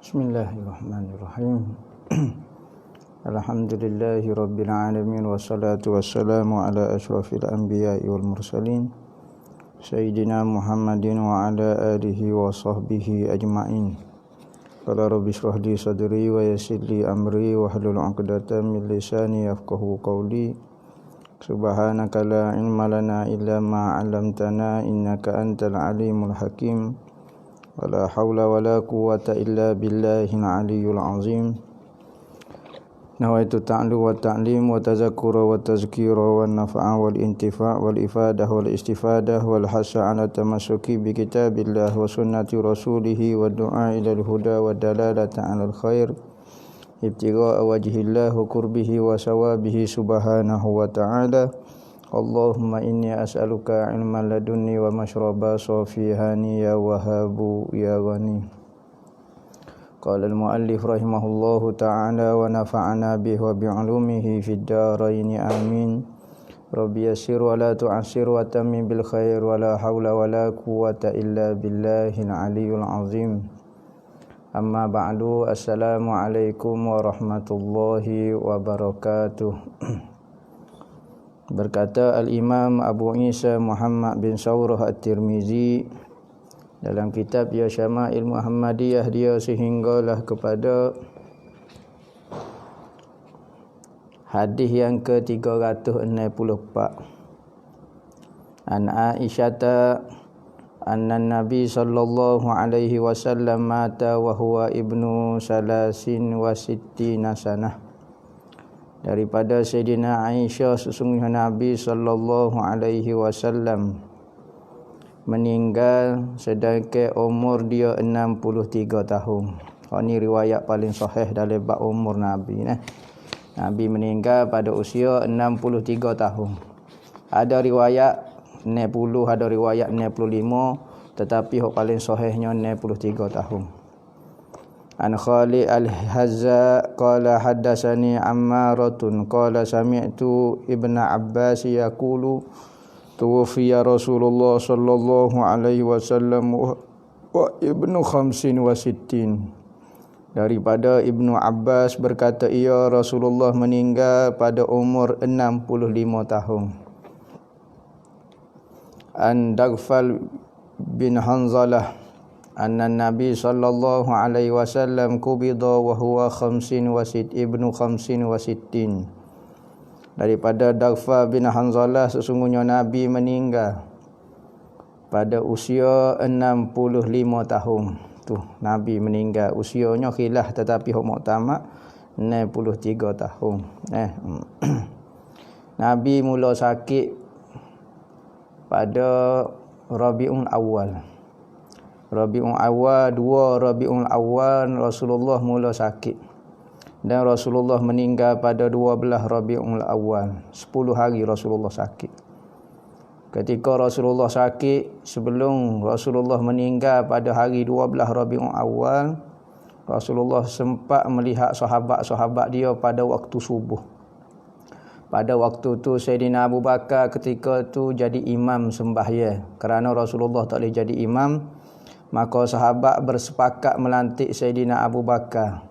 Bismillahirrahmanirrahim. Alhamdulillahi rabbil alamin wassalatu wassalamu ala asyrafil anbiya'i wal mursalin sayyidina Muhammadin wa ala alihi wa sahbihi ajma'in. Qala rabbi shrah li sadri wa yassir li amri wa hlul 'uqdatam min lisani yafqahu qawli. Subhanaka la ilma lana illa ma 'allamtana innaka antal alimul hakim. Wala haula wala quwwata illa billahil aliyyil azim. Nawaitu ta'lu wa ta'lim wa tazakkura wa tazkira wa nafa'a wal intifa' wal ifadah wal istifadah wal hasa ala tamassuki bi kitabillah wa sunnati rasulih wa du'a ila al-huda wa dalalata 'ala al-khair ibtigha'a wajhillah wa qurbihi wa sawabihi subhanahu wa ta'ala. Allahumma inni as'aluka ilman ladunni wa mashraba safihani ya wahabu ya ghani. Qala al-muallif rahimahullahu ta'ala wa nafa'ana bihi wa bi'ulumihi fid darain amin. Rabbi yassir wa la tu'assir wa tammim bil khair wa la hawla wa la quwwata illa billahil aliyyil azim. Amma ba'du, assalamu alaikum warahmatullahi wabarakatuh. Berkata Al-Imam Abu Isa Muhammad bin Sawrah At-Tirmizi dalam kitab Ya Syama'il Muhammadiyah dia sehinggalah kepada hadis yang ke-364. An Aisyata anna Nabi sallallahu alaihi wasallam mata wa huwa ibnu salasin wa sittina sanah. Daripada Sayyidina Aisyah, sesungguhnya Nabi sallallahu alaihi wasallam meninggal sedangkan umur dia 63 tahun. Ini riwayat paling sahih dalam bab umur Nabi. Nabi meninggal pada usia 63 tahun. Ada riwayat 60, ada riwayat 65, tetapi yang paling sahihnya 63 tahun. An Khalid al-Hazza qala haddatsani Ammaratun qala sami'tu Ibnu Abbas yaqulu tuwfiya Rasulullah sallallahu alaihi wasallam wa ibnu khamsin wa sittin. Daripada Ibnu Abbas berkata ia Rasulullah meninggal pada umur 65 tahun. An Daghfal bin Hanzalah anna Nabi sallallahu alaihi wasallam qubida wa huwa ibnu khamsin wa sittin. Daripada Daghfal bin Hanzalah sesungguhnya Nabi meninggal pada usia 65 tahun. Tu Nabi meninggal usianya khilaf tetapi hak muktamad 63 tahun. Nabi mula sakit pada Rabiul Awal. Rabiul Awal Rasulullah mula sakit dan Rasulullah meninggal pada 12 Rabiul Awal. 10 hari Rasulullah sakit. Ketika Rasulullah sakit, sebelum Rasulullah meninggal pada hari 12 Rabiul Awal, Rasulullah sempat melihat sahabat-sahabat dia pada waktu subuh. Pada waktu tu Sayyidina Abu Bakar ketika tu jadi imam sembahyang. Kerana Rasulullah tak boleh jadi imam, maka sahabat bersepakat melantik Sayyidina Abu Bakar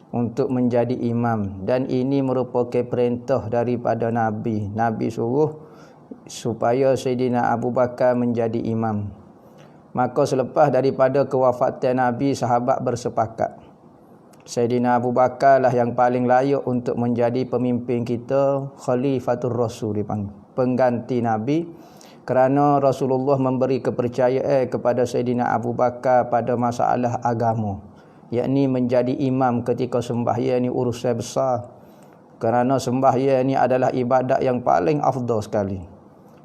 untuk menjadi imam, dan ini merupakan perintah daripada Nabi. Nabi suruh supaya Sayyidina Abu Bakar menjadi imam. Maka selepas daripada kewafatan Nabi, sahabat bersepakat Sayyidina Abu Bakar lah yang paling layak untuk menjadi pemimpin kita, Khalifatul Rasul dipanggil, pengganti Nabi. Kerana Rasulullah memberi kepercayaan kepada Sayyidina Abu Bakar pada masalah agama, yakni menjadi imam ketika sembahyang ni urusan besar. Kerana sembahyang ni adalah ibadat yang paling afdal sekali.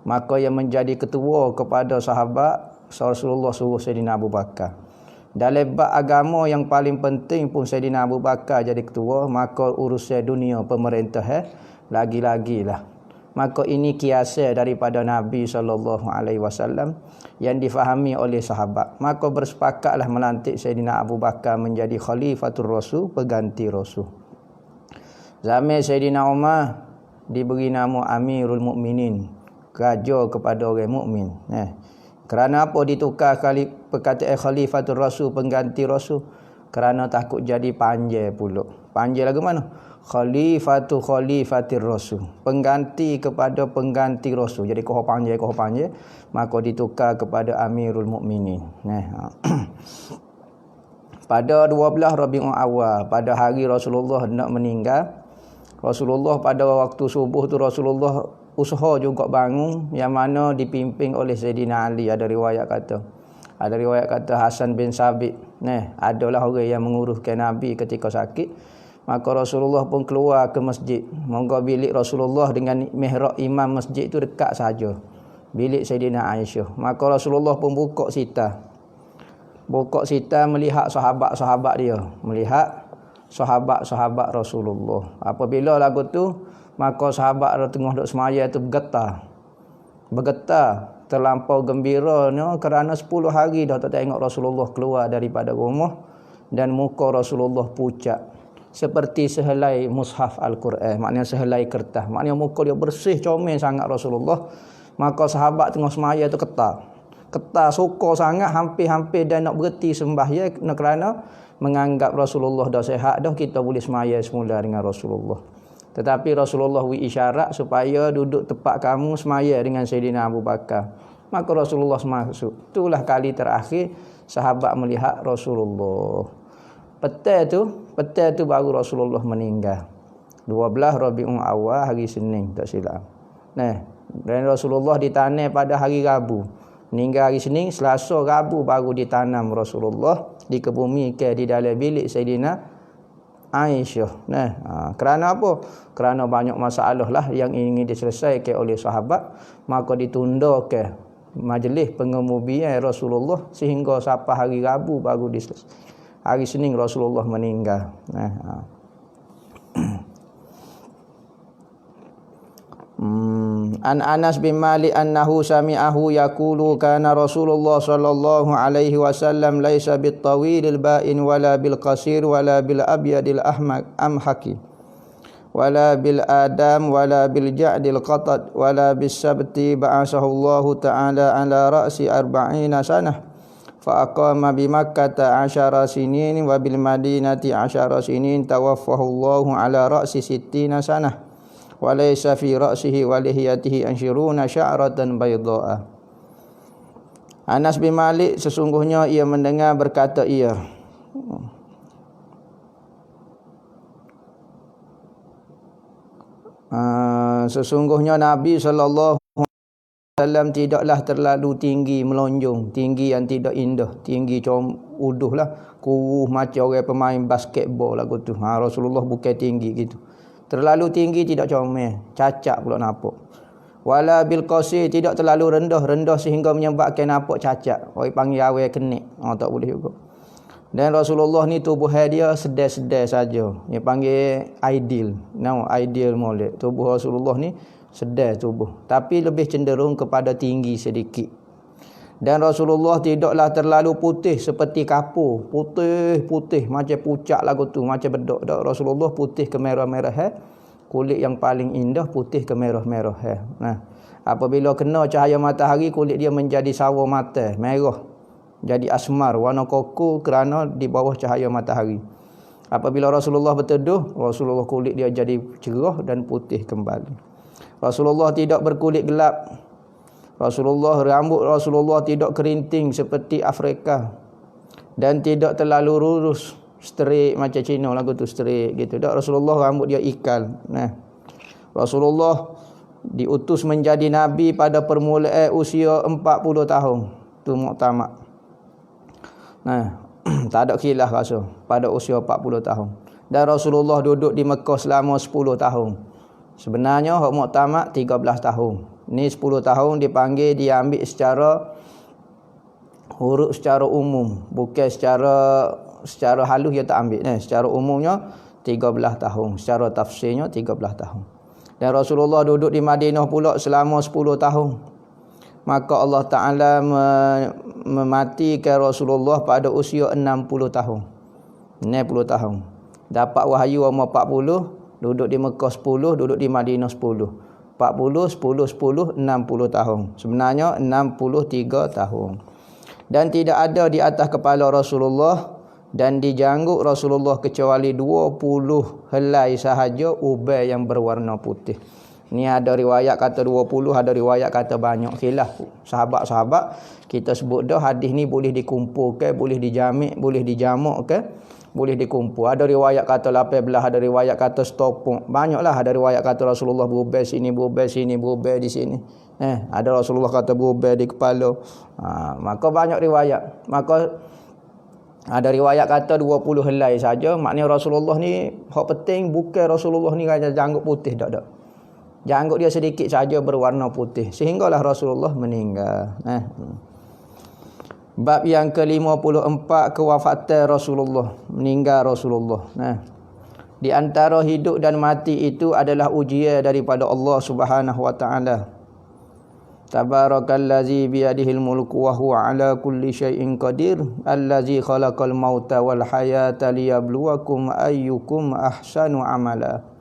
Maka yang menjadi ketua kepada sahabat, Rasulullah suruh Sayyidina Abu Bakar. Dalam bab agama yang paling penting pun Sayyidina Abu Bakar jadi ketua, maka urusan dunia pemerintah lagi-lagilah. Maka ini kiasah daripada Nabi SAW yang difahami oleh sahabat. Maka bersepakatlah melantik Sayyidina Abu Bakar menjadi Khalifatul Rasul, pengganti Rasul. Zaman Sayyidina Umar diberi nama Amirul Mukminin, raja kepada orang mukmin. Kerana apa ditukar perkataan Khalifatul Rasul, pengganti Rasul? kerana takut jadi panjang pula. Panjang lagu mana? Khalifatir Rasul. Pengganti kepada pengganti Rasul. Jadi koh panjang, maka ditukar kepada Amirul Mukminin. Nah. Pada 12 Rabiul Awal, pada hari Rasulullah hendak meninggal, Rasulullah pada waktu subuh tu Rasulullah usaha juga bangun, yang mana dipimpin oleh Sayyidina Ali. Ada riwayat kata Hasan bin Sabit. Nah, adalah orang yang menguruskan Nabi ketika sakit. Maka Rasulullah pun keluar ke masjid. Moga bilik Rasulullah dengan mihrab imam masjid itu dekat saja. Bilik Sayyidina Aisyah. Maka Rasulullah pun buka sita melihat sahabat-sahabat dia, melihat sahabat-sahabat Rasulullah. Apabila lagu tu, maka sahabat tengah duk semaya tu bergetar terlampau gembiranya kerana 10 hari dah tak tengok Rasulullah keluar daripada rumah, dan muka Rasulullah pucat seperti sehelai mushaf Al-Quran, maknanya sehelai kertas, maknanya muka dia bersih comel sangat Rasulullah. Maka sahabat tengah semaya tu ketar suka sangat, hampir-hampir dan nak berhenti sembahyang kerana menganggap Rasulullah dah sihat dah, kita boleh sembahyang semula dengan Rasulullah. Tetapi Rasulullah isyarat supaya duduk tepat kamu sembahyang dengan Sayyidina Abu Bakar. Maka Rasulullah masuk. Itulah kali terakhir sahabat melihat Rasulullah. Petang tu baru Rasulullah meninggal. 12 Rabiul Awal, hari Senin tak silap. Nah, dan Rasulullah ditanam pada hari Rabu. Meninggal hari Senin, Selasa, Rabu baru ditanam Rasulullah, dikebumikan di dalam bilik Sayyidina Aisyah. Nah, kerana apa? Kerana banyak masalah lah yang ingin diselesaikan oleh sahabat, maka ditunda ke majlis pengemubian Rasulullah sehingga sampai hari Rabu baru diselesaikan. Hari Senin Rasulullah meninggal. Nah, An Anas bin Malik annahu sami'ahu yaqulu kana Rasulullah sallallahu alaihi wasallam laisa bit tawilil ba'in wala bil qasir wala bil abyadil amhaqi wala bil adam wala bil ja'dil qatat wala bis sabti ba'asahu Allah ta'ala ala ra'si 40 sanah fa aqama bi Makkah 10 sinin wa bil Madinati 10 sinin tawaffahu Allah ala ra'si 60 sanah walaysa fi ra'sihi wa lihiyatihi anshiruna sya'ratan bayda'a. Anas bin Malik sesungguhnya ia mendengar berkata ia, sesungguhnya Nabi sallallahu alaihi wasallam tidaklah terlalu tinggi melonjong, tinggi yang tidak indah, tinggi uduh lah, kuruh macam orang pemain basketball lah gitu. Rasulullah bukan tinggi gitu. Terlalu tinggi tidak comel, cacat pula nampak. Wala bil qasir, tidak terlalu rendah sehingga menyebabkan nampak cacat. Orang panggil awal kenik. Tak boleh juga. Dan Rasulullah ni tubuh dia sedar-sedar saja. Dia panggil ideal. Ideal molek. Tubuh Rasulullah ni sedar tubuh, tapi lebih cenderung kepada tinggi sedikit. Dan Rasulullah tidaklah terlalu putih seperti kapur, putih macam pucat lagu tu, macam bedok. Rasulullah putih ke merah-merah, kulit yang paling indah putih ke merah-merah. Nah, apabila kena cahaya matahari, kulit dia menjadi sawo mata, merah, jadi asmar, warna koko kerana di bawah cahaya matahari. Apabila Rasulullah berteduh, Rasulullah kulit dia jadi cerah dan putih kembali. Rasulullah tidak berkulit gelap. Rambut Rasulullah tidak kerinting seperti Afrika, dan tidak terlalu lurus straight macam Cina lagu tu straight gitu. Rasulullah rambut dia ikal. Nah, Rasulullah diutus menjadi nabi pada permulaan usia 40 tahun. Tu muktamad. Nah, tak ada khilaf rasa pada usia 40 tahun. Dan Rasulullah duduk di Mekah selama 10 tahun. Sebenarnya hak muktamad 13 tahun. Ni 10 tahun dipanggil, diambil secara huruf secara umum, bukan secara halus dia tak ambil. Secara umumnya 13 tahun, secara tafsirnya 13 tahun. Dan Rasulullah duduk di Madinah pula selama 10 tahun. Maka Allah Ta'ala mematikan Rasulullah pada usia 60 tahun. 60 tahun. Dapat wahyu umur 40, duduk di Mekah 10, duduk di Madinah 10. 40, 10, 10, 60 tahun. Sebenarnya 63 tahun. Dan tidak ada di atas kepala Rasulullah dan dijanggut Rasulullah kecuali 20 helai sahaja ubai yang berwarna putih. Ni ada riwayat kata 20, ada riwayat kata banyak. Khilaf sahabat-sahabat. Kita sebut dah hadis ni boleh dikumpul ke, boleh dijamik, boleh dijamak ke, boleh dikumpul. Ada riwayat kata 18, ada riwayat kata setopong. Banyaklah, ada riwayat kata Rasulullah berubai sini, berubai sini, berubai di sini. Ada Rasulullah kata berubai di kepala. Maka banyak riwayat. Maka ada riwayat kata 20 helai saja. Maknanya Rasulullah ni hak penting bukan Rasulullah ni kata janggut putih, tak. Janggut dia sedikit saja berwarna putih sehinggalah Rasulullah meninggal. Bab yang ke-54, kewafatan Rasulullah, meninggal Rasulullah. Di antara hidup dan mati itu adalah ujian daripada Allah Subhanahu wa taala. Tabarakallazi biyadihil mulku wa huwa ala kulli syai'in qadir, allazi khalaqal mauta wal hayata liyabluwakum ayyukum ahsanu amala.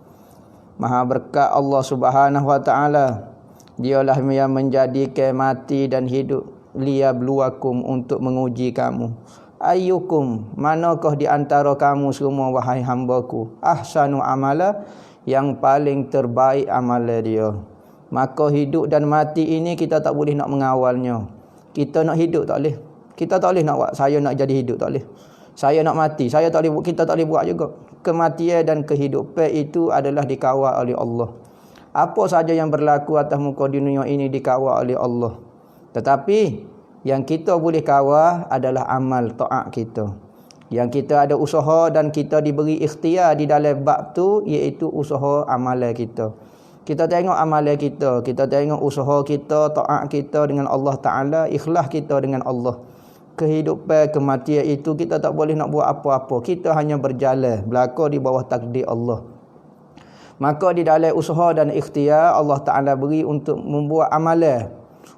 Maha berkat Allah Subhanahu wa taala. Dialah yang menjadikan mati dan hidup, liyabluwakum, untuk menguji kamu. Ayyukum, manakah di antara kamu semua wahai hamba-Ku, ahsanu amala, yang paling terbaik amalan dia. Maka hidup dan mati ini kita tak boleh nak mengawalnya. Kita nak hidup tak boleh. Kita tak boleh nak buat saya nak jadi hidup, tak boleh. Saya nak mati, saya tak boleh, kita tak boleh buat juga. Kematian dan kehidupan itu adalah dikawal oleh Allah. Apa saja yang berlaku atas muka dunia ini dikawal oleh Allah. Tetapi yang kita boleh kawal adalah amal taat kita. Yang kita ada usaha dan kita diberi ikhtiar di dalam bab tu, iaitu usaha amalan kita. Kita tengok amalan kita, kita tengok usaha kita, taat kita dengan Allah Ta'ala, ikhlas kita dengan Allah. Kehidupan, kematian itu kita tak boleh nak buat apa-apa. Kita hanya berjalan, berlaku di bawah takdir Allah. Maka di dalam usaha dan ikhtiar Allah Ta'ala beri untuk membuat amalan,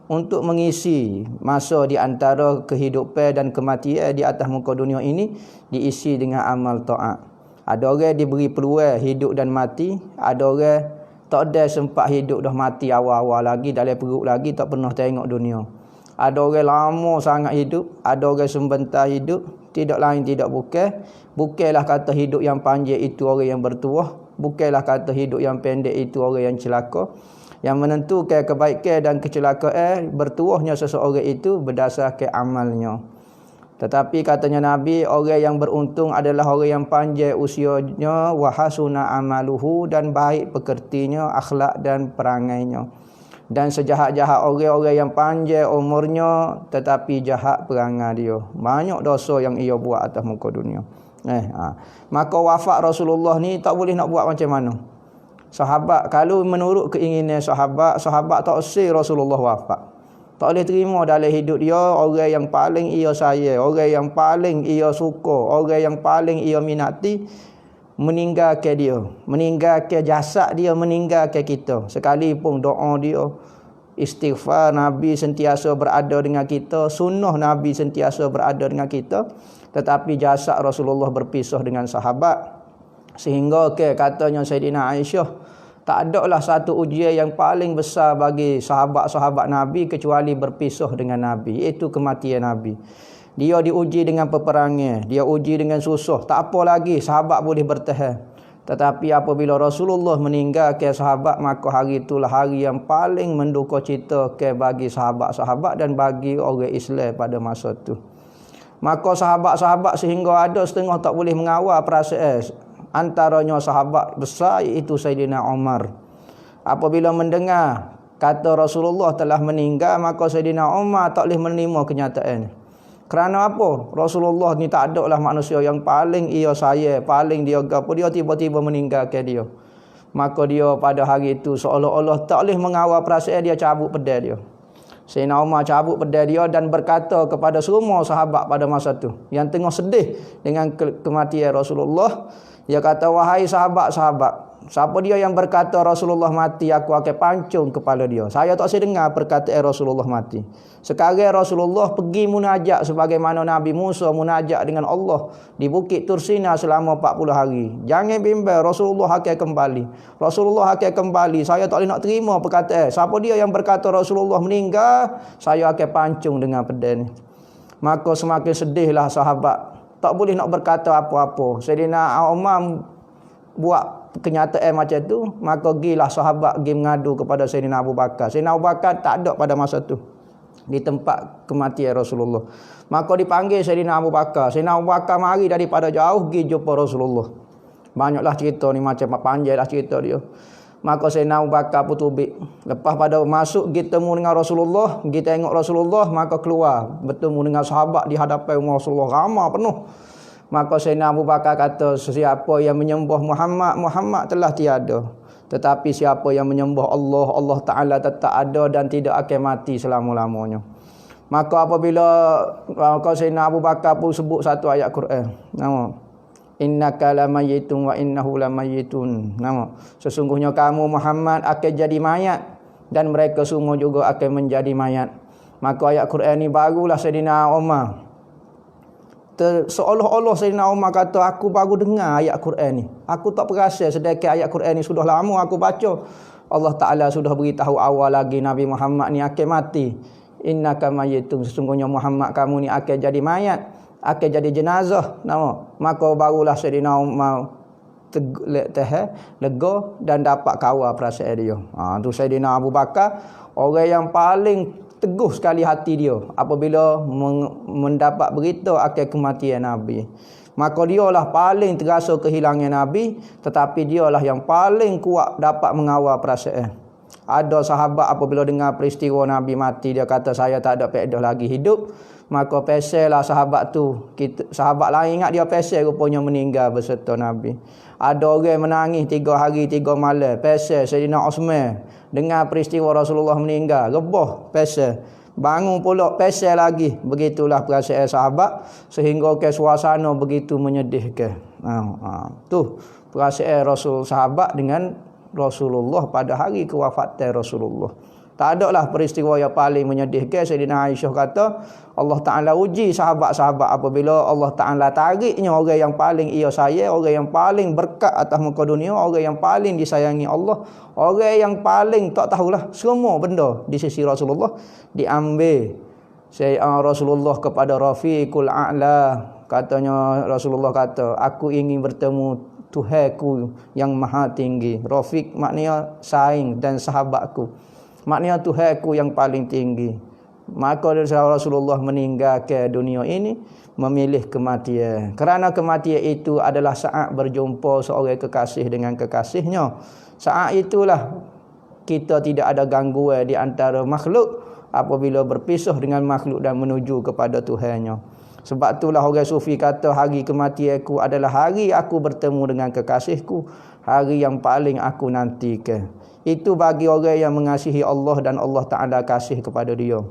untuk mengisi masa di antara kehidupan dan kematian di atas muka dunia ini, diisi dengan amal taat. Ada orang diberi peluang hidup dan mati, ada orang tak ada sempat hidup dah mati awal-awal lagi, dalam perut lagi, tak pernah tengok dunia. Ada orang lama sangat hidup, ada orang sebentar hidup, tidak lain tidak bukanlah kata hidup yang panjang itu orang yang bertuah, bukanlah kata hidup yang pendek itu orang yang celaka. Yang menentukan kebaikan dan kecelakaan bertuahnya seseorang itu berdasarkan amalnya. Tetapi katanya Nabi, orang yang beruntung adalah orang yang panjang usianya, wa hasuna amaluhu, dan baik pekertinya, akhlak dan perangainya. Dan sejahat-jahat orang-orang yang panjang umurnya tetapi jahat perangai dia. Banyak dosa yang ia buat atas muka dunia. Maka wafat Rasulullah ni tak boleh nak buat macam mana. Sahabat, kalau menurut keinginan sahabat tak usah Rasulullah wafat. Tak boleh terima dalam hidup dia orang yang paling ia sayang, orang yang paling ia suka, orang yang paling ia minati meninggalkan dia, meninggalkan jasad dia, meninggalkan kita. Sekalipun doa dia, istighfar Nabi sentiasa berada dengan kita, sunnah Nabi sentiasa berada dengan kita, tetapi jasad Rasulullah berpisah dengan sahabat. Sehingga katanya Sayyidina Aisyah, tak adalah satu ujian yang paling besar bagi sahabat-sahabat Nabi kecuali berpisah dengan Nabi, iaitu kematian Nabi. Dia diuji dengan peperangan, dia uji dengan susah, tak apa lagi sahabat boleh bertahan. Tetapi apabila Rasulullah meninggalkan sahabat, maka hari itulah hari yang paling menduka cita bagi sahabat-sahabat dan bagi orang Islam pada masa itu. Maka sahabat-sahabat sehingga ada setengah tak boleh mengawal perasaan. Antaranya sahabat besar iaitu Sayyidina Umar. Apabila mendengar kata Rasulullah telah meninggal, maka Sayyidina Umar tak boleh menerima kenyataan. Kerana apa? Rasulullah ni tak ada lah manusia yang paling ia sayang, paling dia gapo, dia tiba-tiba meninggalkan dia. Maka dia pada hari itu seolah-olah tak boleh mengawal perasaan dia, cabut pedang dia. Sayyidina Umar cabut pedang dia dan berkata kepada semua sahabat pada masa itu yang tengah sedih dengan kematian Rasulullah, dia kata, wahai sahabat-sahabat, siapa dia yang berkata Rasulullah mati, aku akan pancung kepala dia. Saya tak sedengar perkataan Rasulullah mati. Sekarang Rasulullah pergi munajat sebagaimana Nabi Musa munajat dengan Allah di Bukit Tursina selama 40 hari. Jangan bimbang, Rasulullah akan kembali. Rasulullah akan kembali. Saya tak boleh nak terima perkataan. Siapa dia yang berkata Rasulullah meninggal, saya akan pancung dengan pedang. Maka semakin sedihlah sahabat. tak boleh nak berkata apa-apa. Sayyidina Umar buat kenyataan macam tu, maka gilah sahabat pergi mengadu kepada Sayyidina Abu Bakar. Sayyidina Abu Bakar tak ada pada masa tu di tempat kematian Rasulullah. Maka dipanggil Sayyidina Abu Bakar. Sayyidina Abu Bakar mari daripada jauh pergi jumpa Rasulullah. Banyaklah cerita ni, macam panjanglah cerita dia. Maka Sayyidina Abu Bakar pun tubik. Lepas pada masuk pergi temu dengan Rasulullah, pergi tengok Rasulullah, maka keluar bertemu dengan sahabat di hadapan Rasulullah ramai penuh. Maka Sayyidina Abu Bakar kata, siapa yang menyembah Muhammad, Muhammad telah tiada. Tetapi siapa yang menyembah Allah, Allah Ta'ala tetap ada dan tidak akan mati selama-lamanya. Maka apabila Sayyidina Abu Bakar pun sebut satu ayat Quran. Nama innaka lamayyitun wa innahu lamayyitun. Nama sesungguhnya kamu Muhammad akan jadi mayat dan mereka semua juga akan menjadi mayat. Maka ayat Quran ni barulah Sayyidina Umar seolah-olah Sayyidina Umar kata, aku baru dengar ayat Quran ni. Aku tak perasan sedekah ayat Quran ni sudah lama aku baca. Allah Ta'ala sudah beritahu awal lagi Nabi Muhammad ni akan mati. Innaka mayyitun, sesungguhnya Muhammad kamu ni akan jadi mayat, akan jadi jenazah. Maka barulah Sayyidina Umar lega dan dapat kawal perasaan dia. Tu Sayyidina Abu Bakar, orang yang paling teguh sekali hati dia apabila mendapat berita akan kematian Nabi. Maka dialah paling terasa kehilangan Nabi, tetapi dialah yang paling kuat dapat mengawal perasaan. Ada sahabat apabila dengar peristiwa Nabi mati, dia kata saya tak ada faedah lagi hidup. Maka pesel lah sahabat tu. Sahabat lain ingat dia pesel, rupanya meninggal beserta Nabi. Ada orang menangis 3 hari 3 malam. Pesel Sayyidina Osman dengar peristiwa Rasulullah meninggal, rebah pesel. Bangun pula pesel lagi. Begitulah perasaan sahabat sehingga ke suasana begitu menyedihkan. Tu perasaan Rasul sahabat dengan Rasulullah pada hari kewafatan Rasulullah. Tak ada lah peristiwa yang paling menyedihkan. Sayyidina Aisyah kata, Allah Ta'ala uji sahabat-sahabat apabila Allah Ta'ala tariknya orang yang paling ia sayang, orang yang paling berkat atas muka dunia, orang yang paling disayangi Allah, orang yang paling tak tahulah semua benda di sisi Rasulullah diambil Rasulullah kepada Rafiqul A'la. Katanya Rasulullah kata, aku ingin bertemu Tuhanku yang maha tinggi. Rafiq maknanya saing dan sahabatku, maknanya Tuhanku yang paling tinggi. Maka Rasulullah meninggal ke dunia ini memilih kematian. Kerana kematian itu adalah saat berjumpa seorang kekasih dengan kekasihnya. Saat itulah kita tidak ada gangguan di antara makhluk apabila berpisah dengan makhluk dan menuju kepada Tuhannya. Sebab itulah orang sufi kata, hari kematianku adalah hari aku bertemu dengan kekasihku, hari yang paling aku nantikan. Itu bagi orang yang mengasihi Allah dan Allah Ta'ala kasih kepada dia.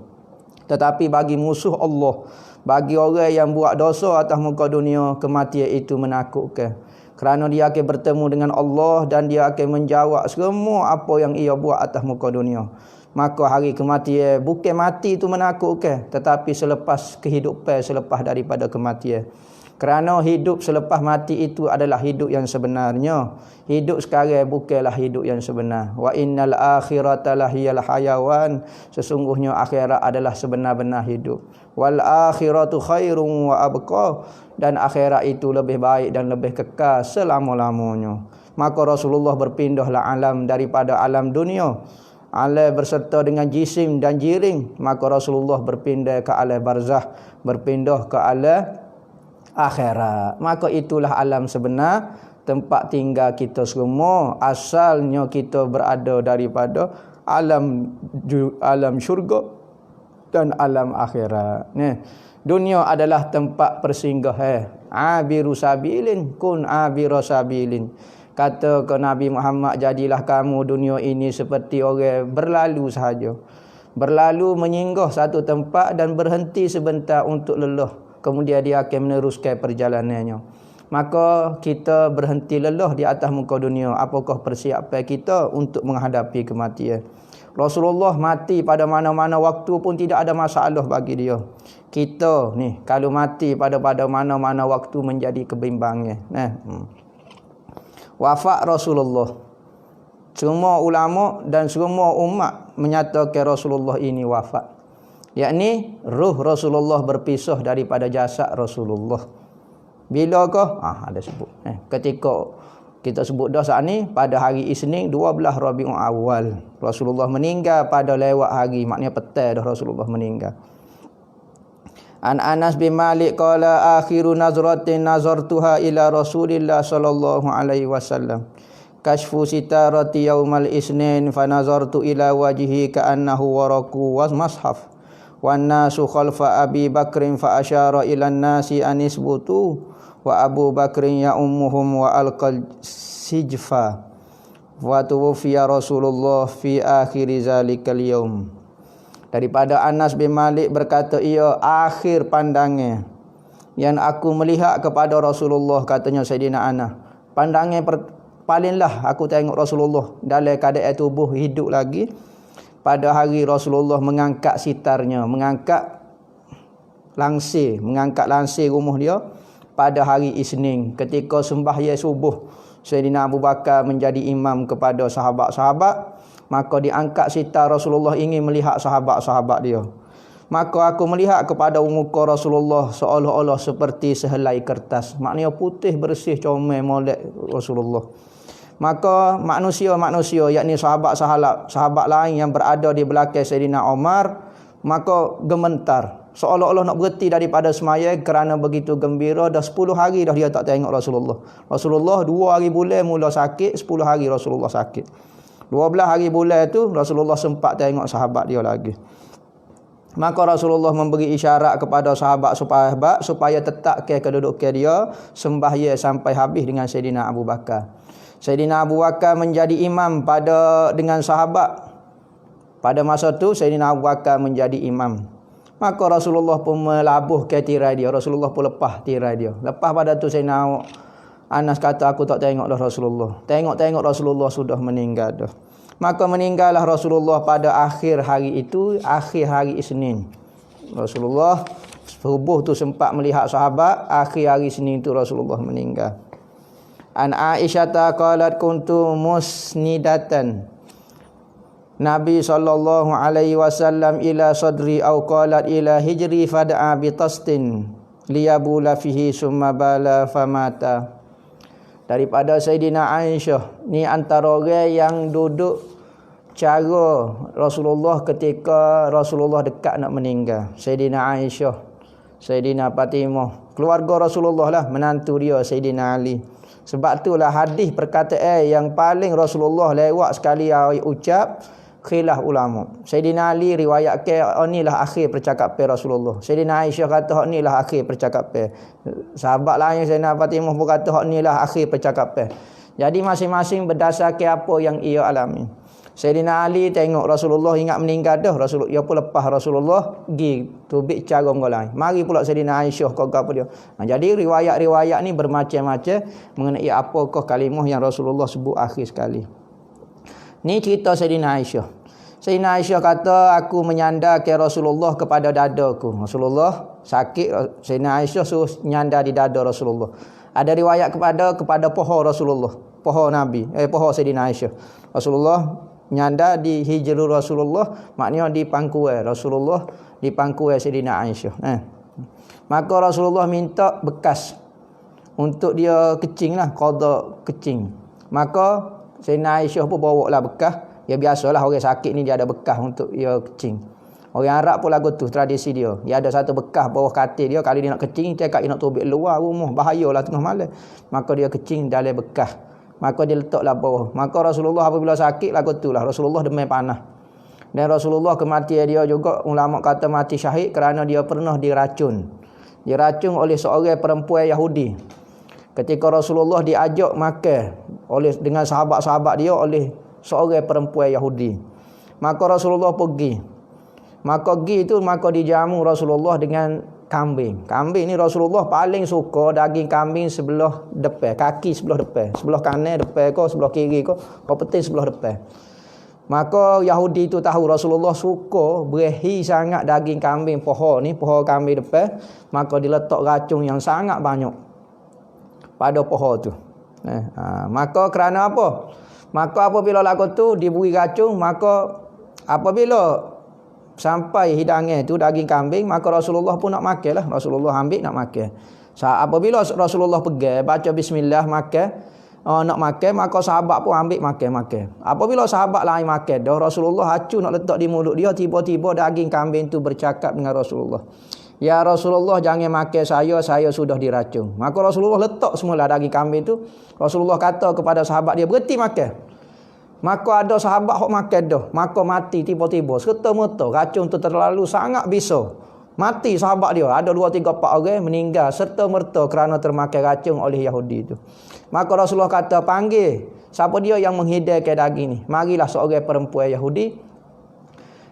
Tetapi bagi musuh Allah, bagi orang yang buat dosa atas muka dunia, kematian itu menakutkan. Kerana dia akan bertemu dengan Allah dan dia akan menjawab semua apa yang ia buat atas muka dunia. Maka hari kematian bukan mati itu menakutkan, tetapi selepas kehidupan selepas daripada kematian. Kerana hidup selepas mati itu adalah hidup yang sebenarnya. Hidup sekarang bukanlah hidup yang sebenar. Wa innal akhirata lahiyal hayawan. Sesungguhnya akhirat adalah sebenar-benar hidup. Wal akhiratu khairun wa abqa. Dan akhirat itu lebih baik dan lebih kekal selama-lamanya. Maka Rasulullah berpindahlah alam daripada alam dunia, alam berserta dengan jisim dan jiring. Maka Rasulullah berpindah ke alam barzah, berpindah ke alam akhirat. Maka itulah alam sebenar, tempat tinggal kita semua. Asalnya kita berada daripada alam syurga dan alam akhirat. Dunia adalah tempat persinggahan. Abiru sabilin kun abiru sabilin. Kata ke Nabi Muhammad, jadilah kamu dunia ini seperti orang berlalu sahaja. Berlalu menyinggah satu tempat dan berhenti sebentar untuk lelah. Kemudian dia akan meneruskan perjalanannya. Maka kita berhenti lelah di atas muka dunia. Apakah persiapan kita untuk menghadapi kematian? Rasulullah mati pada mana-mana waktu pun tidak ada masalah bagi dia. Kita ni kalau mati pada mana-mana waktu menjadi kebimbangan. Wafat Rasulullah, semua ulama dan semua umat menyatakan Rasulullah ini wafat. Yakni ruh Rasulullah berpisah daripada jasad Rasulullah. Bila ke? Ada sebut. Ketika kita sebut dah saat ni pada hari Isnin 12 Rabiul Awal. Rasulullah meninggal pada lewat hari, maknanya petang dah Rasulullah meninggal. An Anas bin Malik qala akhiru nazratin nazartuha ila Rasulillah sallallahu alaihi wasallam. Kashfu sitarati yaumal isnin fa nazartu ila wajhihi ka'annahu waraqu was mashaf. Wan nasu khalfa Abi Bakrin fa asyara ila an-nasi an isbutu wa Abu Bakrin ya ummuhum wa alqal sijfa. Wa tuwfiya Rasulullah fi akhir zalikal yaum. Daripada Anas bin Malik berkata, ia akhir pandangnya yang aku melihat kepada Rasulullah, katanya Sayyidina Anas. Pandangnya palinglah aku tengok Rasulullah dalam keadaan tubuh hidup lagi pada hari Rasulullah mengangkat sitarnya, mengangkat langsir rumah dia pada hari Isnin ketika sembahyang subuh. Sayyidina Abu Bakar menjadi imam kepada sahabat-sahabat. Maka diangkat sitar Rasulullah ingin melihat sahabat-sahabat dia. Maka aku melihat kepada muka Rasulullah seolah-olah seperti sehelai kertas. Maknanya putih bersih comel molek Rasulullah. Maka manusia-manusia yakni sahabat lain yang berada di belakang Sayyidina Umar, maka gementar. Seolah-olah nak berhenti daripada semaya kerana begitu gembira. Dah 10 hari dah dia tak tengok Rasulullah. Rasulullah 2 hari bulan mula sakit, 10 hari Rasulullah sakit. 12 hari bulan tu Rasulullah sempat tengok sahabat dia lagi. Maka Rasulullah memberi isyarat kepada sahabat-sahabat supaya tetap ke kedudukan dia sembahyang sampai habis dengan Sayyidina Abu Bakar. Sayyidina Abu Bakar menjadi imam dengan sahabat. Pada masa tu Sayyidina Abu Bakar menjadi imam. Maka Rasulullah pun melabuh ke tirai dia. Rasulullah pun lepas tirai dia. Lepas pada tu Sayyidina Anas kata, aku tak tengok dah Rasulullah. Tengok Rasulullah sudah meninggal dah. Maka meninggallah Rasulullah pada akhir hari itu, akhir hari Isnin. Rasulullah subuh tu sempat melihat sahabat, akhir hari Isnin tu Rasulullah meninggal. An Aisyah qalat kuntu musnidatan Nabi sallallahu alaihi wasallam ila sadri au qalat ila hijri fada'a bi tastin liyabula fihi summa bala famata. Daripada Sayyidina Aisyah, ni antara orang yang duduk cara Rasulullah ketika Rasulullah dekat nak meninggal. Sayyidina Aisyah, Sayyidina Fatimah, keluarga Rasulullah lah, menantu dia Sayyidina Ali. Sebab itulah hadis perkataan yang paling Rasulullah lewat sekali ucap khilaf ulama. Sayyidina Ali riwayat ke inilah akhir percakapan Rasulullah. Sayyidina Aisyah kata inilah akhir percakapan. Sahabat lain Sayyidina Fatimah pun kata inilah akhir percakapan. Jadi masing-masing berdasarkan apa yang ia alami. Sayyidina Ali tengok Rasulullah ingat meninggal dah, Rasulullah ia pun lepas Rasulullah pergi tubik cara orang lain. Mari pula Sayyidina Aisyah kau apa dia. Jadi riwayat-riwayat ni bermacam-macam mengenai apakah kalimah yang Rasulullah sebut akhir sekali. Ni cerita Sayyidina Aisyah. Sayyidina Aisyah kata, aku menyandar ke Rasulullah kepada dadaku. Rasulullah sakit, Sayyidina Aisyah suruh nyandar di dada Rasulullah. Ada riwayat kepada paha Rasulullah, paha Nabi, paha Sayyidina Aisyah. Rasulullah nyandar di hijru Rasulullah, maknanya di pangkuan Rasulullah, di pangkuan Sayyidina Aisyah. Maka Rasulullah minta bekas untuk dia kecing lah, qada kecing. Maka Sayyidina Aisyah pun bawa lah bekas. Ya biasalah orang sakit ni dia ada bekas untuk dia kecing. Orang Arab pun lagu tu tradisi dia. Dia ada satu bekas bawah katil dia, kalau dia nak kecing cakap dia nak tubik luar rumah, bahayalah tengah malam. Maka dia kecing dalam bekas. Maka dia letaklah bawah. Maka Rasulullah apabila sakit lagu tu lah, Rasulullah demam panas. Dan Rasulullah kematian dia juga ulama kata mati syahid kerana dia pernah diracun. Diracun oleh seorang perempuan Yahudi. Ketika Rasulullah diajak makan dengan sahabat-sahabat dia oleh seorang perempuan Yahudi. Maka Rasulullah pergi. Maka dijamu Rasulullah dengan kambing. Kambing ni Rasulullah paling suka daging kambing sebelah depan, kaki sebelah depan. Sebelah kanan depan ko, sebelah kiri ko, petis sebelah depan. Maka Yahudi itu tahu Rasulullah suka berehi sangat daging kambing paha kambing depan. Maka diletak racun yang sangat banyak pada paha tu. Maka kerana apa? Maka apabila lagu tu diberi racun, maka apabila sampai hidangan tu daging kambing, maka Rasulullah pun nak makan lah. Rasulullah ambil nak makan. Apabila Rasulullah pergi baca bismillah makan, nak makan, maka sahabat pun ambil makan. Apabila sahabat lain makan dah, Rasulullah acu nak letak di mulut dia, tiba-tiba daging kambing tu bercakap dengan Rasulullah. Ya Rasulullah, jangan makan saya sudah diracun. Maka Rasulullah letak semula daging kambing tu. Rasulullah kata kepada sahabat dia, berhenti makan. Maka ada sahabat hok makan dah, maka mati tiba-tiba serta-merta. Racun tu terlalu sangat bisa. Mati sahabat dia. Ada 2, 3, 4 orang meninggal serta-merta kerana termakan racun oleh Yahudi itu. Maka Rasulullah kata, panggil siapa dia yang menghidarkan daging ni. Marilah seorang perempuan Yahudi.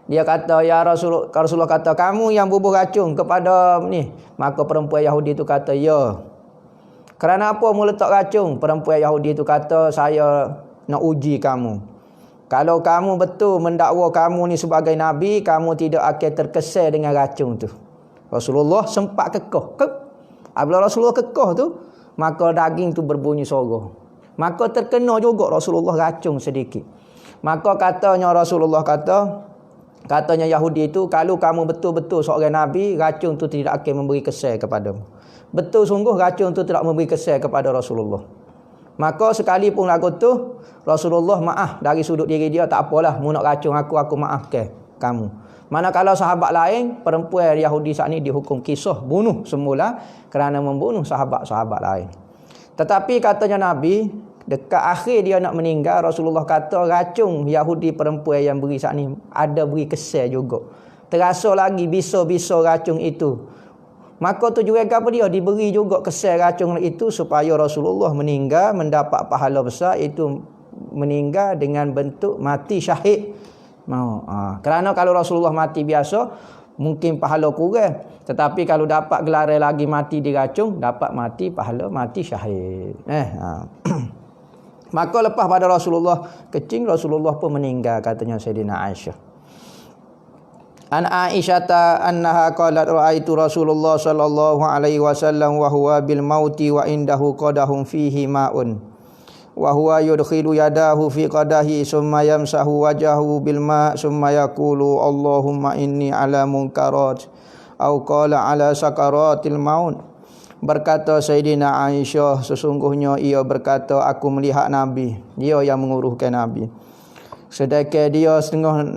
Dia kata, ya Rasulullah kata, kamu yang bubuh racun kepada ni. Maka perempuan Yahudi itu kata, ya. Kerana apa mu letak racun? Perempuan Yahudi itu kata, saya nak uji kamu. Kalau kamu betul mendakwa kamu ni sebagai Nabi, kamu tidak akan terkesan dengan racun tu. Rasulullah sempat kekeh. Apabila Rasulullah kekeh tu, maka daging tu berbunyi suara. Maka terkena juga Rasulullah racun sedikit. Maka katanya katanya Yahudi itu, kalau kamu betul-betul seorang Nabi, racun tu tidak akan memberi kesan kepadamu. Betul sungguh racun tu tidak memberi kesan kepada Rasulullah. Maka sekalipun lagu tu Rasulullah maaf dari sudut diri dia, tak apalah, mu nak racun aku maafkan kamu. Manakala sahabat lain, perempuan Yahudi saat ni dihukum kisah bunuh semula kerana membunuh sahabat-sahabat lain. Tetapi katanya Nabi, dekat akhir dia nak meninggal, Rasulullah kata racun Yahudi perempuan yang beri saat ni ada beri kesan juga. Terasa lagi bisa-bisa racun itu. Maka tujuan apa dia? Diberi juga kesan racun itu supaya Rasulullah meninggal mendapat pahala besar, itu meninggal dengan bentuk mati syahid. Kerana kalau Rasulullah mati biasa mungkin pahala kurang, tetapi kalau dapat gelaran lagi mati diracun, dapat mati pahala mati syahid. Maka lepas pada Rasulullah kecing, Rasulullah pun meninggal, katanya Sayyidina Aisyah. An Aisyata annaha qalat ra'aitu Rasulullah sallallahu alaihi wasallam wa huwa bil mauti wa indahu qadahum fihi ma'un wa huwa yudkhilu yadahu fi qadahi summa yamsahu wajahu bil ma' summa yaqulu Allahumma inni ala munkarat au qala ala sakaratil maut. Berkata Sayyidina Aisyah, sesungguhnya ia berkata, aku melihat Nabi, dia yang menguruhkan Nabi, sedangkan dia setengah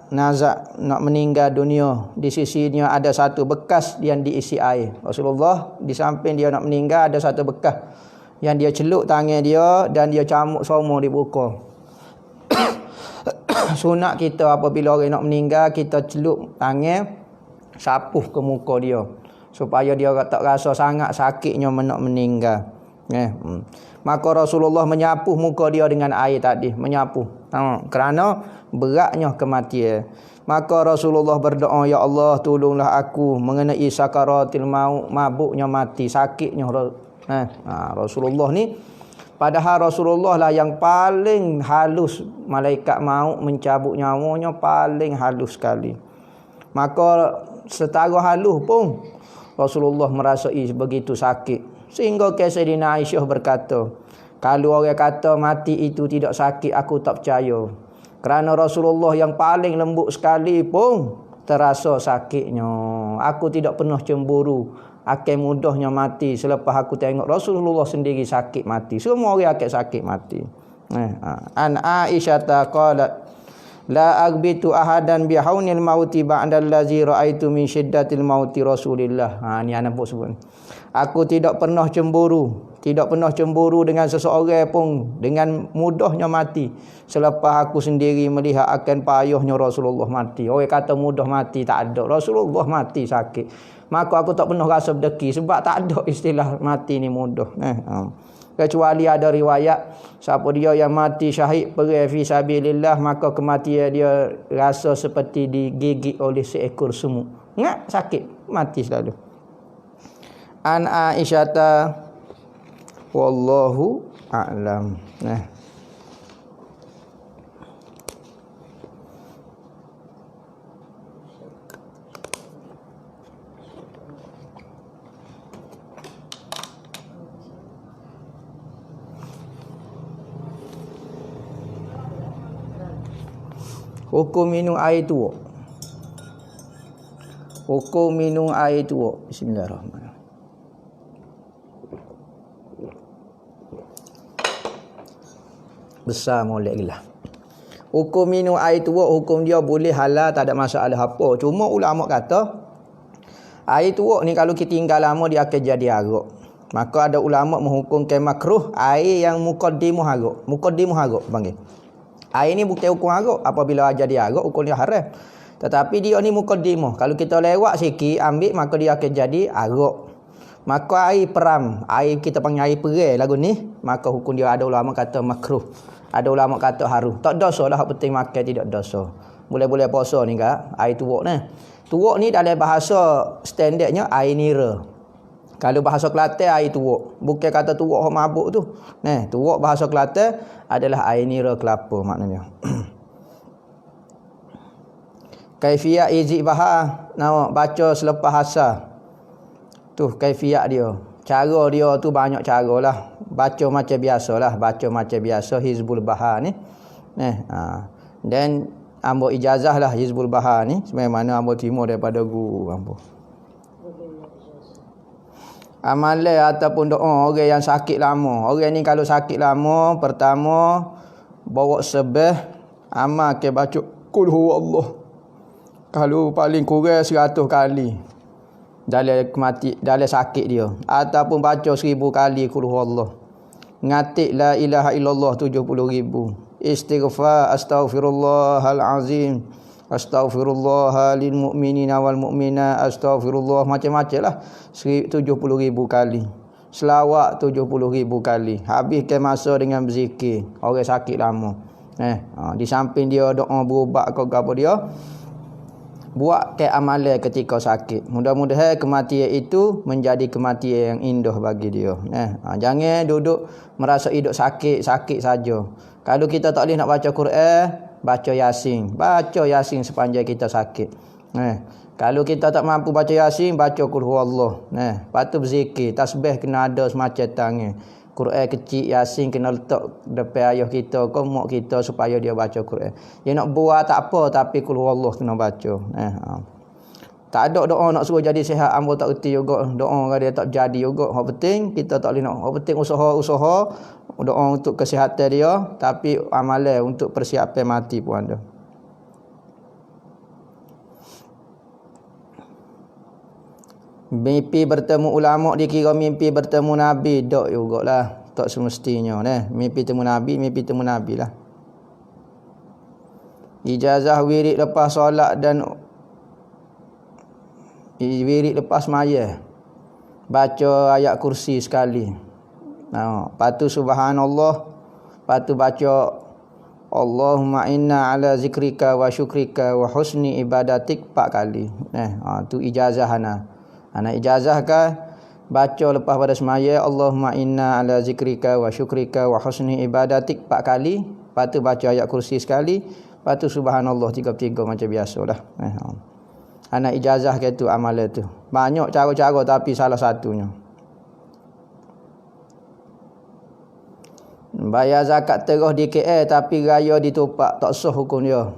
nazak nak meninggal dunia. Di sisinya ada satu bekas yang diisi air. Rasulullah di samping dia nak meninggal ada satu bekas yang dia celuk tangan dia dan dia camuk semua di buka. Sunat kita apabila orang nak meninggal, kita celuk tangan, sapuh ke muka dia supaya dia tak rasa sangat sakitnya nak meninggal. Maka Rasulullah menyapuh muka dia dengan air tadi, menyapuh. Kerana beratnya kematian. Maka Rasulullah berdoa, ya Allah, tolonglah aku mengenai sakaratil maut, mabuknya mati, sakitnya. Rasulullah ni, padahal Rasulullah lah yang paling halus, malaikat maut mencabut nyawanya paling halus sekali. Maka setara halus pun Rasulullah merasai begitu sakit. Sehingga Sayyidina Aisyah berkata, kalau orang kata mati itu tidak sakit, aku tak percaya. Kerana Rasulullah yang paling lembut sekali pun terasa sakitnya. Aku tidak pernah cemburu akan mudahnya mati selepas aku tengok Rasulullah sendiri sakit mati. Semua orang akan sakit mati. An Aisyah qalat, la agbitu ahadan bihaunil mauti ba'dallazi ra'aitu min syiddatil mauti Rasulillah. Ni anak pun sebut. Aku tidak pernah cemburu dengan seseorang pun dengan mudahnya mati selepas aku sendiri melihat akan payahnya Rasulullah mati. Orang kata mudah mati, tak ada. Rasulullah mati sakit. Maka aku tak pernah rasa berdeki sebab tak ada istilah mati ni mudah. Kecuali ada riwayat siapa dia yang mati syahid perang fi sabilillah, maka kematian dia rasa seperti digigit oleh seekor semut. Sakit, mati selalu. An Aisyata wallahu a'lam. Hukum minum air tua. Hukum minum air tua. Bismillahirrahmanirrahim. Besar molek gila. Hukum minum air tuak, hukum dia boleh halal, tak ada masalah apa. Cuma ulama kata air tuak ni kalau kita tinggal lama dia akan jadi arak. Maka ada ulama menghukumkan makruh air yang muqaddimah arak. Muqaddimah arak panggil. Air ni bukan hukum arak. Apabila jadi arak hukum dia haram. Tetapi dia ni muqaddimah. Kalau kita lewat sikit ambil maka dia akan jadi arak. Maka air peram, air kita panggil air perai lagu ni, maka hukum dia ada ulama kata makruh. Ada ulama kata harum. Tak dosa lah, penting makan tidak dosa. Boleh-boleh puasa ni kak, air tuak ni. Tuak ni dalam bahasa standardnya air nira. Kalau bahasa Kelantan air tuak. Bukan kata tuak yang mabuk tu. Nah, tuak bahasa Kelantan adalah air nira kelapa maknanya. Kaifiyat izik bahar, nak baca selepas asar. Tu kaifiat dia. Cara dia tu banyak cara lah. Baca macam biasa lah. Baca macam biasa Hizbul Bahar ni. Dan ambo ijazah lah Hizbul Bahar ni. Sebagaimana ambo terima daripada guru ambo. Amalan ataupun doa orang yang sakit lama. Orang ni kalau sakit lama, pertama bawa sebeh, amal ke baca Qul huwallah. Kalau paling kurang 100 kali. Dalam sakit dia, ataupun baca 1000 kali Qul huwallah. Ngatik la ilaha illallah 70,000. Istighfar astaghfirullahal azim, astaghfirullah lil mu'minina wal mu'minat, astaghfirullah, macam-macam lah 70,000 kali. Selawat 70,000 kali. Habiskan masa dengan berzikir. Orang sakit lama. Di samping dia doa berubat ke apa dia, buat ke amalan ketika sakit. Mudah-mudahan kematian itu menjadi kematian yang indah bagi dia. Jangan duduk merasa hidup sakit saja. Kalau kita tak boleh nak baca Quran, baca Yasin. Baca Yasin sepanjang kita sakit. Kalau kita tak mampu baca Yasin, baca Qul huwallah. Lepas tu berzikir, tasbih kena ada semacam tangan. Quran kecil, Yasin kena letak depan ayah kita ke mak kita supaya dia baca Quran. Dia nak buat tak apa, tapi Qul huwallah kena baca. Tak ada doa nak suruh jadi sihat, ambo tak reti juga. Doa dia tak jadi juga. Hak penting kita tak boleh nak. Hak penting usaha doa untuk kesihatan dia, tapi amalan untuk persiapan mati pun ada. Mimpi bertemu ulama dikira mimpi bertemu Nabi. Tak jugalah. Tak semestinya. Mimpi temu Nabi lah. Ijazah wirid lepas solat dan wirid lepas maya. Baca ayat kursi sekali. Lepas tu subhanallah. Lepas tu baca Allahumma inna ala zikrika wa syukrika wa husni ibadatik 4 kali. Tu ijazah anak ijazah kan baca lepas pada semaya Allahumma inna ala zikrika wa syukrika wa husni ibadatik 4 kali. Lepas tu baca ayat kursi sekali. Lepas tu subhanallah 33 macam biasalah. Anak ijazah ke tu amalan tu. Banyak cara-cara tapi salah satunya. Bayar zakat terus di KL tapi raya ditupak, tak sah hukum dia.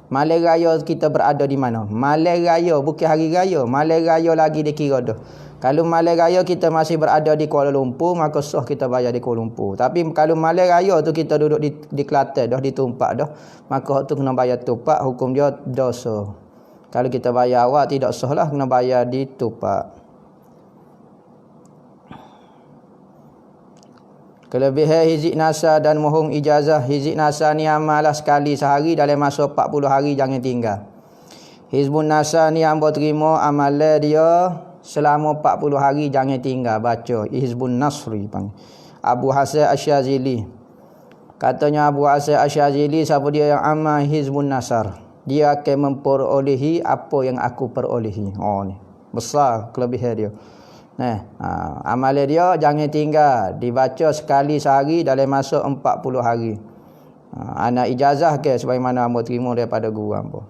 Malam raya kita berada di mana? Malam raya bukan hari raya. Malam raya lagi dikira dah. Kalau malam raya kita masih berada di Kuala Lumpur, maka sah kita bayar di Kuala Lumpur. Tapi kalau malam raya tu kita duduk di Kelantan dah, ditumpak dah, maka tu kena bayar tupak, hukum dia dosa. Kalau kita bayar awak tidak sah lah, kena bayar di tupak. Kelebihan hizib nasa dan mohon ijazah. Hizib nasa ni amalah sekali sehari dalam masa 40 hari, jangan tinggal. Hizbun nasa ni hamba terima amalan dia selama 40 hari, jangan tinggal baca. Hizbun Nasri panggil. Abu Hasan Asyazili. Katanya Abu Hasan Asyazili, siapa dia yang amal Hizbun Nasar, dia akan memperolehi apa yang aku perolehi. Ni besar kelebihan dia. Amalan dia jangan tinggal, dibaca sekali sehari dalam masa 40 hari. Anak ijazah ke sebagaimana hamba terima daripada guru hamba.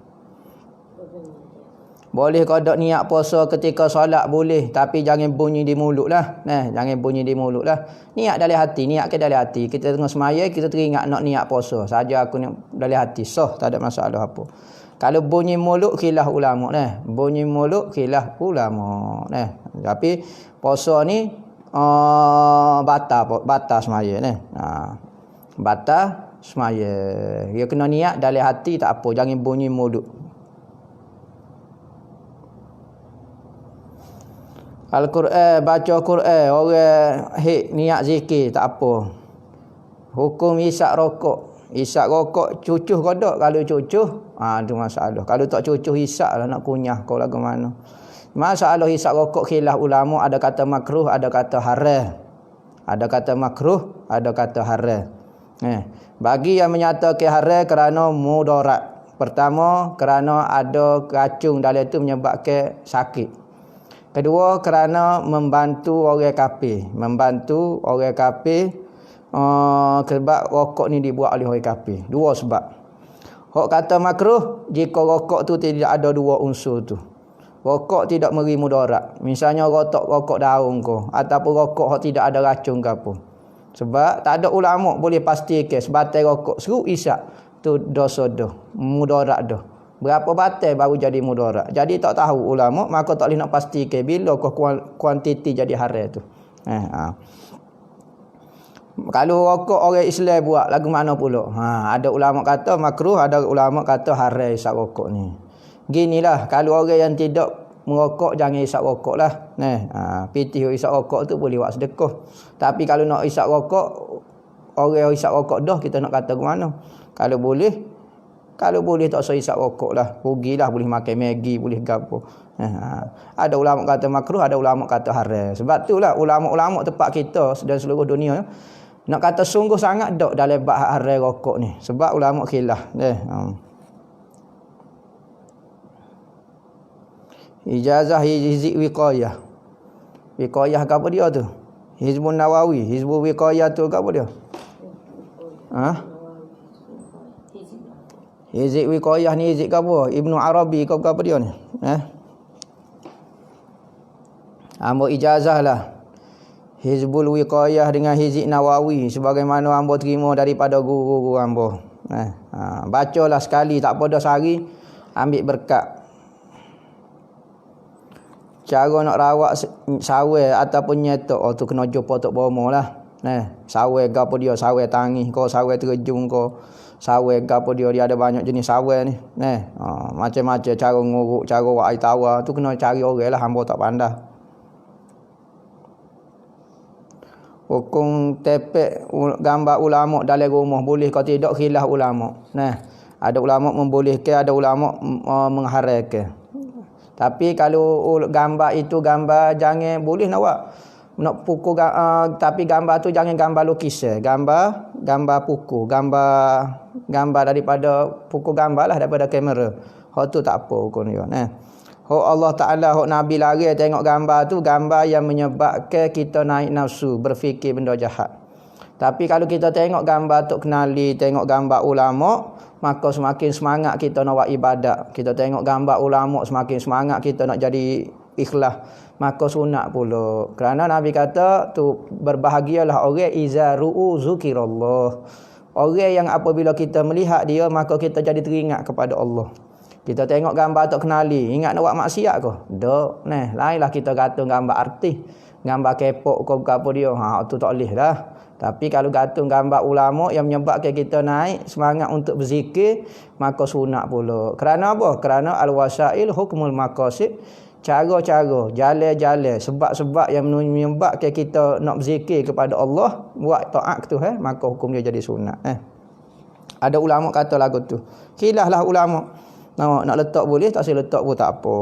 Boleh kodok niat puasa ketika solat boleh, tapi jangan bunyi di mulut lah. Jangan bunyi di mulut lah. Niat dalam hati, niat ke dalam hati. Kita tengah semaya, kita teringat nak niat puasa. Saja aku niat dalam hati, sah, tak ada masalah apa. Kalau bunyi mulut khilaf ulama bunyi mulut khilaf ulama tapi puasa ni batal semaya batal semaya. Dia kena niat dalam hati tak apa, jangan bunyi mulut. Al-Quran, baca Quran, orang niat zikir tak apa. Hukum isap rokok. Isap rokok cucuh kodok. Kalau cucuh, tu masalah. Kalau tak cucuh isap lah nak kunyah kau lagu mana. Masalah isap rokok khilaf ulama, ada kata makruh, ada kata haram. Ada kata makruh, ada kata haram. Bagi yang menyatakan haram kerana mudarat. Pertama, kerana ada racun dalam itu menyebabkan sakit. Kedua, kerana membantu orang kafir. Membantu orang kafir sebab rokok ni dibuat oleh orang kafir. Dua sebab. Hak kata makruh jika rokok tu tidak ada dua unsur tu. Rokok tidak memberi mudarat. Misalnya rokok daun ko ataupun rokok hak tidak ada racun ke apa. Sebab tak ada ulama boleh pastikan sebatai rokok seruk isap tu dosa dah, mudarat dah. Berapa batal baru jadi mudarat. Jadi tak tahu ulama, maka tak boleh nak pastikan bila kuantiti jadi haram tu. Kalau rokok orang Islam buat lagu mana pula? Ada ulama kata makruh, ada ulama kata haram isap rokok ni. Ginilah, kalau orang yang tidak merokok jangan isap rokok lah. Pitih isap rokok tu boleh buat sedekah. Tapi kalau nak isap rokok, orang isap rokok dah, kita nak kata ke mana? Kalau boleh tak usah isap rokok lah. Rugilah, boleh makan Maggi, boleh gapo. Ada ulama kata makruh, ada ulama kata haram. Sebab itulah ulama-ulama tempat kita dan seluruh dunia nak kata sungguh sangat dok dalam bab haram rokok ni. Sebab ulama khilaf. Ijazah hizib wiqayah. Wiqayah ke apa dia tu? Hizbun Nawawi, hizbul wiqayah tu ke apa dia? Hizib wiqayah ni hizib ke apa? Ibnu Arabi ke apa dia ni? Ambo ijazah lah. Hizbul wiqayah dengan hizib Nawawi sebagaimana ambo terima daripada guru-guru ambo. Bacalah sekali, tak apa dah sehari, ambil berkat. Cara nak rawat sawai ataupun nyetok, tu kena jumpa tok bomo lah. Sawai ke apa dia, sawai tangih kau, sawai terjun kau, sawai ke apa dia ada banyak jenis sawai ni. Macam-macam cara nguruk, cara buat air tawar, tu kena cari orang lah, hamba tak pandai. Hukum tepek gambar ulama dalam rumah boleh kau tidak, khilaf ulama. Ada ulama membolehkan, ada ulama mengharamkan. Tapi kalau gambar itu gambar jangan boleh nak pukul tapi gambar tu jangan gambar lukisan, gambar pukul, gambar daripada pukul gambar lah daripada kamera. Hak tu tak apa hukum dia. Hak Allah Taala, hak Nabi larang tengok gambar tu, gambar yang menyebabkan kita naik nafsu, berfikir benda jahat. Tapi kalau kita tengok gambar tok kenali, tengok gambar ulama, maka semakin semangat kita nak buat ibadat. Kita tengok gambar ulama, semakin semangat kita nak jadi ikhlas. Maka sunat pula. Kerana Nabi kata tu, berbahagialah orang iza ru'u zukirallah. Orang yang apabila kita melihat dia, maka kita jadi teringat kepada Allah. Kita tengok gambar tak kenali, ingat nak buat maksiat ke? Tak. Lainlah kita gantung gambar artis, gambar kepok ke apa dia. Tu tak boleh dah. Tapi kalau gantung gambar ulama yang menyebabkan kita naik semangat untuk berzikir, maka sunat pula. Kerana apa? Kerana al-wasail hukmul maqasid. Cara-cara, jalan-jalan, sebab-sebab yang menyebabkan kita nak berzikir kepada Allah, buat taat tu, maka hukum dia jadi sunat. Ada ulama kata lagu tu. Khilaflah ulama. Nak letak boleh, tak boleh letak pun tak apa.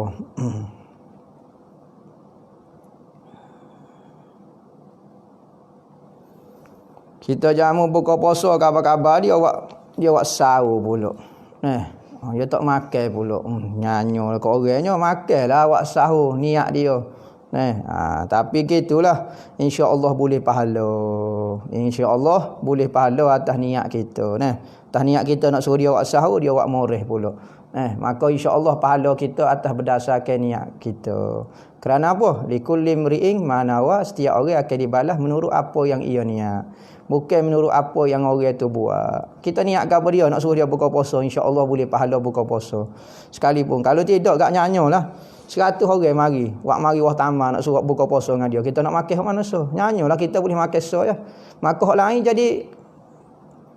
Kita jamu buka puasa, kabar-kabar dia buat sahur pula. Dia tak makan pula. Nyanyo ke orangnya makanlah buat sahur niat dia. Tapi gitulah, insya-Allah boleh pahala. Insya-Allah boleh pahala atas niat kita. Atas niat kita nak suruh dia buat sahur, dia buat moreh pula. Maka insya-Allah pahala kita atas berdasarkan niat kita. Kerana apa? Likulli mri'in ma nawa, setiap orang akan dibalas menurut apa yang ia niat. Bukan menurut apa yang orang itu buat. Kita niat apa dia nak suruh dia buka puasa, insya-Allah boleh pahala buka puasa. Sekalipun kalau tidak gak nyanyolah. 100 orang mari wah tambah nak suruh buka puasa dengan dia. Kita nak makan hak mana so? Nyanyolah kita boleh makan so ya. Maka hak lain jadi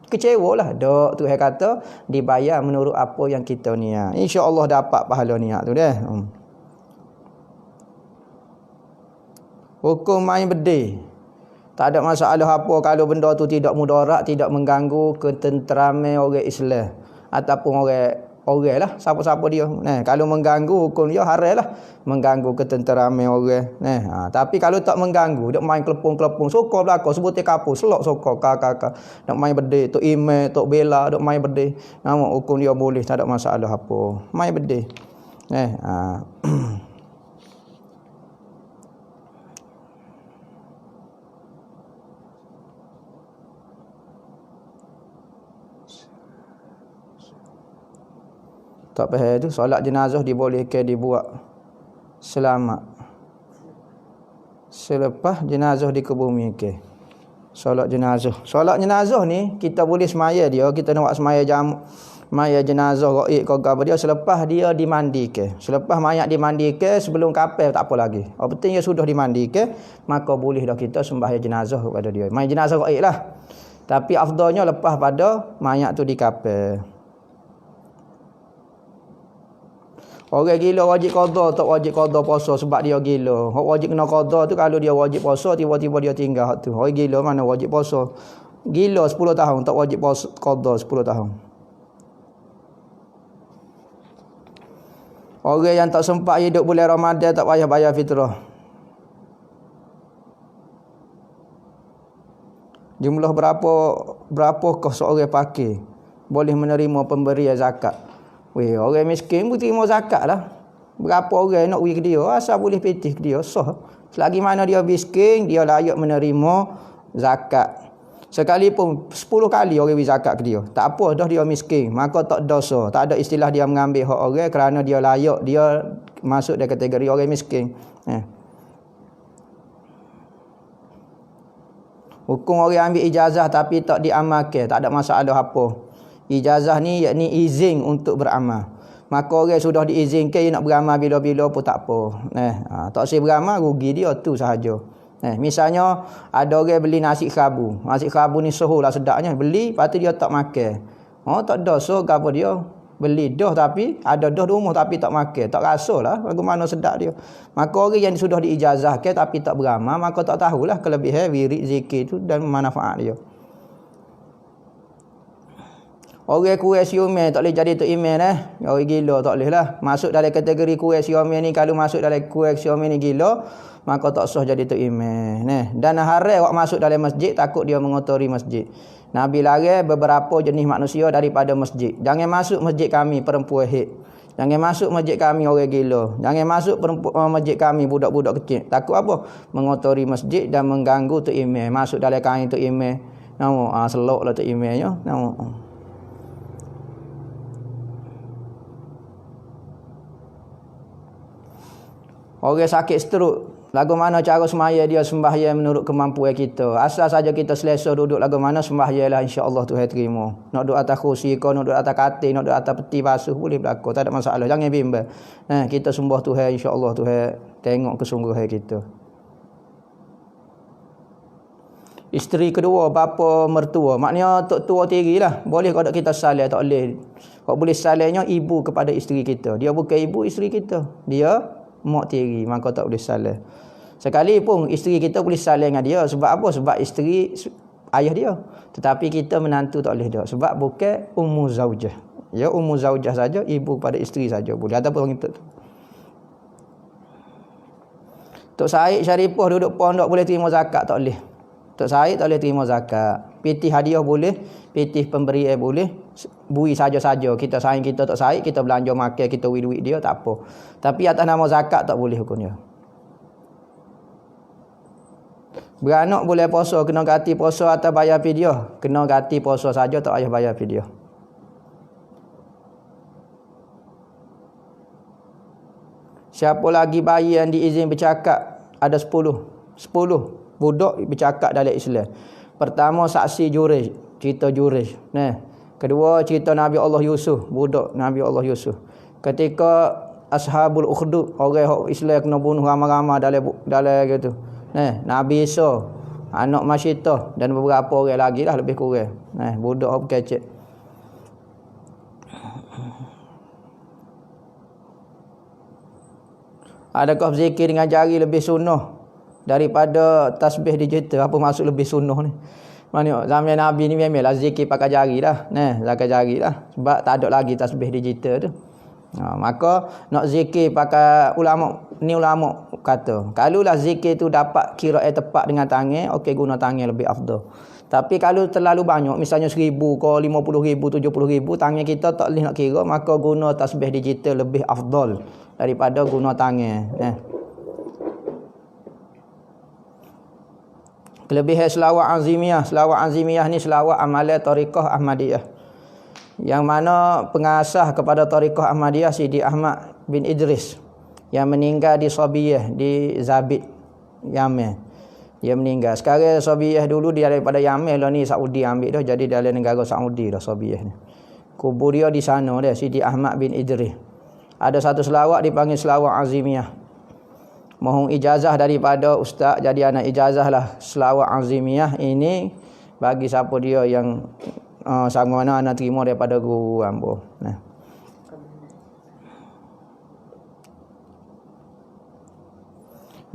Kecewalah. Dok Tuhan kata dibayar menurut apa yang kita niat. Insya-Allah dapat pahala niat tu dah. Hukum main bedil. Tak ada masalah apa kalau benda tu tidak mudarat, tidak mengganggu ketenteraman orang Islam ataupun orang lah, siapa-siapa dia. Nah, kalau mengganggu hukum dia haram lah, mengganggu ketenteraman orang. Nah, tapi kalau tak mengganggu, dok main kelepung-kelepung, sokor belaka, sebutir kapur, selok sokor kakak. Dok main bedil, tok email, tok bela, dok main bedil. Nama hukum dia boleh, tak ada masalah apa. Main bedil. Tak faham tu, solat jenazah dibolehkan dibuat selamat selepas jenazah dikebumikan. Solat jenazah ni kita boleh semaya dia, kita nak buat semaya jenazah gaib ke apa dia selepas dia dimandikan. Selepas mayat dimandikan, sebelum kafan tak apa lagi. Apa penting dia sudah dimandikan, maka boleh dah kita sembahyang jenazah kepada dia. Mayat jenazah gaib lah. Tapi afdalnya lepas pada mayat tu dikafan. Orang gila wajib qada, tak wajib qada puasa sebab dia gila. Hak wajib kena qada tu kalau dia wajib puasa tiba-tiba dia tinggal hak tu. Orang gila mana wajib puasa. Gila 10 tahun tak wajib puasa qada 10 tahun. Orang yang tak sempat hidup bulan Ramadan tak payah bayar fitrah. Jumlah berapakah seorang pakai boleh menerima pemberian zakat? Weh, orang miskin pun terima zakat lah. Berapa orang nak pergi ke dia, asal boleh petih ke dia, sah. Selagi mana dia miskin, dia layak menerima zakat. Sekalipun 10 kali orang beri zakat ke dia, tak apa dah dia miskin, maka tak dosa. Tak ada istilah dia mengambil hak orang kerana dia layak, dia masuk dalam kategori orang miskin. Hukum orang ambil ijazah tapi tak diamalkan, tak ada masalah apa. Ijazah ni yakni izin untuk beramal. Maka orang sudah diizinkan dia nak beramal bila-bila pun tak apa. Tak usah beramal, rugi dia tu sahaja. Misalnya ada orang beli nasi kerabu. Nasi kerabu ni suhulah sedapnya, beli lepas tu dia tak makan. Tak dosa ke apa dia? Beli dah tapi ada dah di rumah tapi tak makan, tak rasalah bagaimana sedap dia. Maka orang yang sudah diijazahkan tapi tak beramal, maka tak tahulah kelebihan wirid zikir tu dan manfaat dia. Orang kurang siomel tak boleh jadi tok imam Orang gila tak boleh lah. Masuk dalam kategori kurang siomel ni, kalau masuk dalam kurang siomel ni gila, maka tak sah jadi tok imam. Dan haram awak masuk dalam masjid takut dia mengotori masjid. Nabi larang beberapa jenis manusia daripada masjid. Jangan masuk masjid kami perempuan haid. Jangan masuk masjid kami orang gila. Jangan masuk masjid kami budak-budak kecil. Takut apa? Mengotori masjid dan mengganggu tok imam. Masuk dalam kain tok imam. Seloklah tok imamnya. Orang sakit stroke, lagu mana cara semaya dia sembahyang menurut kemampuan kita. Asal saja kita selesa duduk lagu mana sembahyanglah, insya-Allah Tuhan terima. Nak duduk atas kursi ke, nak duduk atas katil, nak duduk atas peti basuh boleh berlaku, tak ada masalah. Jangan bimbang. Kita sembah Tuhan, insya-Allah Tuhan tengok kesungguhan kita. Isteri kedua, bapa mertua, maknanya tok tua tirilah. Boleh kalau kita salih, tak boleh. Kalau boleh salihnya ibu kepada isteri kita. Dia bukan ibu isteri kita. Dia mak tiri, maka tak boleh salah. Sekalipun isteri kita boleh salah dengan dia. Sebab apa? Sebab isteri ayah dia. Tetapi kita menantu tak boleh dia. Sebab bukan ummu zaujah. Ya, ummu zaujah saja, ibu pada isteri saja boleh. Ataupun orang itu. Tok Said Syarifah duduk pondok boleh terima zakat, tak boleh. Tok Said tak boleh terima zakat. Pitih hadiah boleh, pitih pemberian boleh. Bui saja-saja. Kita sayang kita Tok Said, kita belanja makan, kita beri duit dia, tak apa. Tapi atas nama zakat tak boleh hukumnya. Beranak boleh puasa, kena ganti puasa atau bayar fidyah. Kena ganti puasa saja, tak payah bayar fidyah. Siapa lagi bayi yang diizin bercakap? Ada 10 budak bercakap dalam Islam. Pertama, saksi Jurayj, cerita Jurayj. Kedua, cerita Nabi Allah Yusuf, budak Nabi Allah Yusuf. Ketika Ashabul Ukhdud, orang Islam kena bunuh ramai-ramai dalam gitu. Nabi Isa anak Masyitah dan beberapa orang lagi lah lebih kurang. Budak hok kecek. Adakah zikir dengan jari lebih sunnah daripada tasbih digital? Apa maksud lebih sunnah ni? Mana zaman Nabi ni memanglah zikir pakai jari dah. Pakai jari dah. Sebab tak ada lagi tasbih digital tu. Maka nak zikir pakai ulama kata, kalaulah zikir tu dapat kira tepat dengan tangan, okey guna tangan lebih afdal. Tapi kalau terlalu banyak, misalnya 1,000 ke 50,000, 70,000, tangan kita tak boleh nak kira, maka guna tasbih digital lebih afdal daripada guna tangan. Kelebihan selawat azimiyah. Selawat azimiyah ni selawat amalan tariqah Ahmadiyah, yang mana pengasas kepada tariqah Ahmadiyah Sidi Ahmad bin Idris yang meninggal di Sabiyah di Zabit, Yaman. Dia meninggal. Sekarang Sabiyah dulu dia daripada Yaman lah ni Saudi ambil dah, jadi dalam negara Saudi dah Sabiyah ni. Kubur dia di sana dia, Sidi Ahmad bin Idris. Ada satu selawat dipanggil selawat azimiyah. Mohon ijazah daripada ustaz, jadi anak ijazah lah selawat azimiyah ini bagi siapa dia yang sama mana anak terima daripada guru ambo.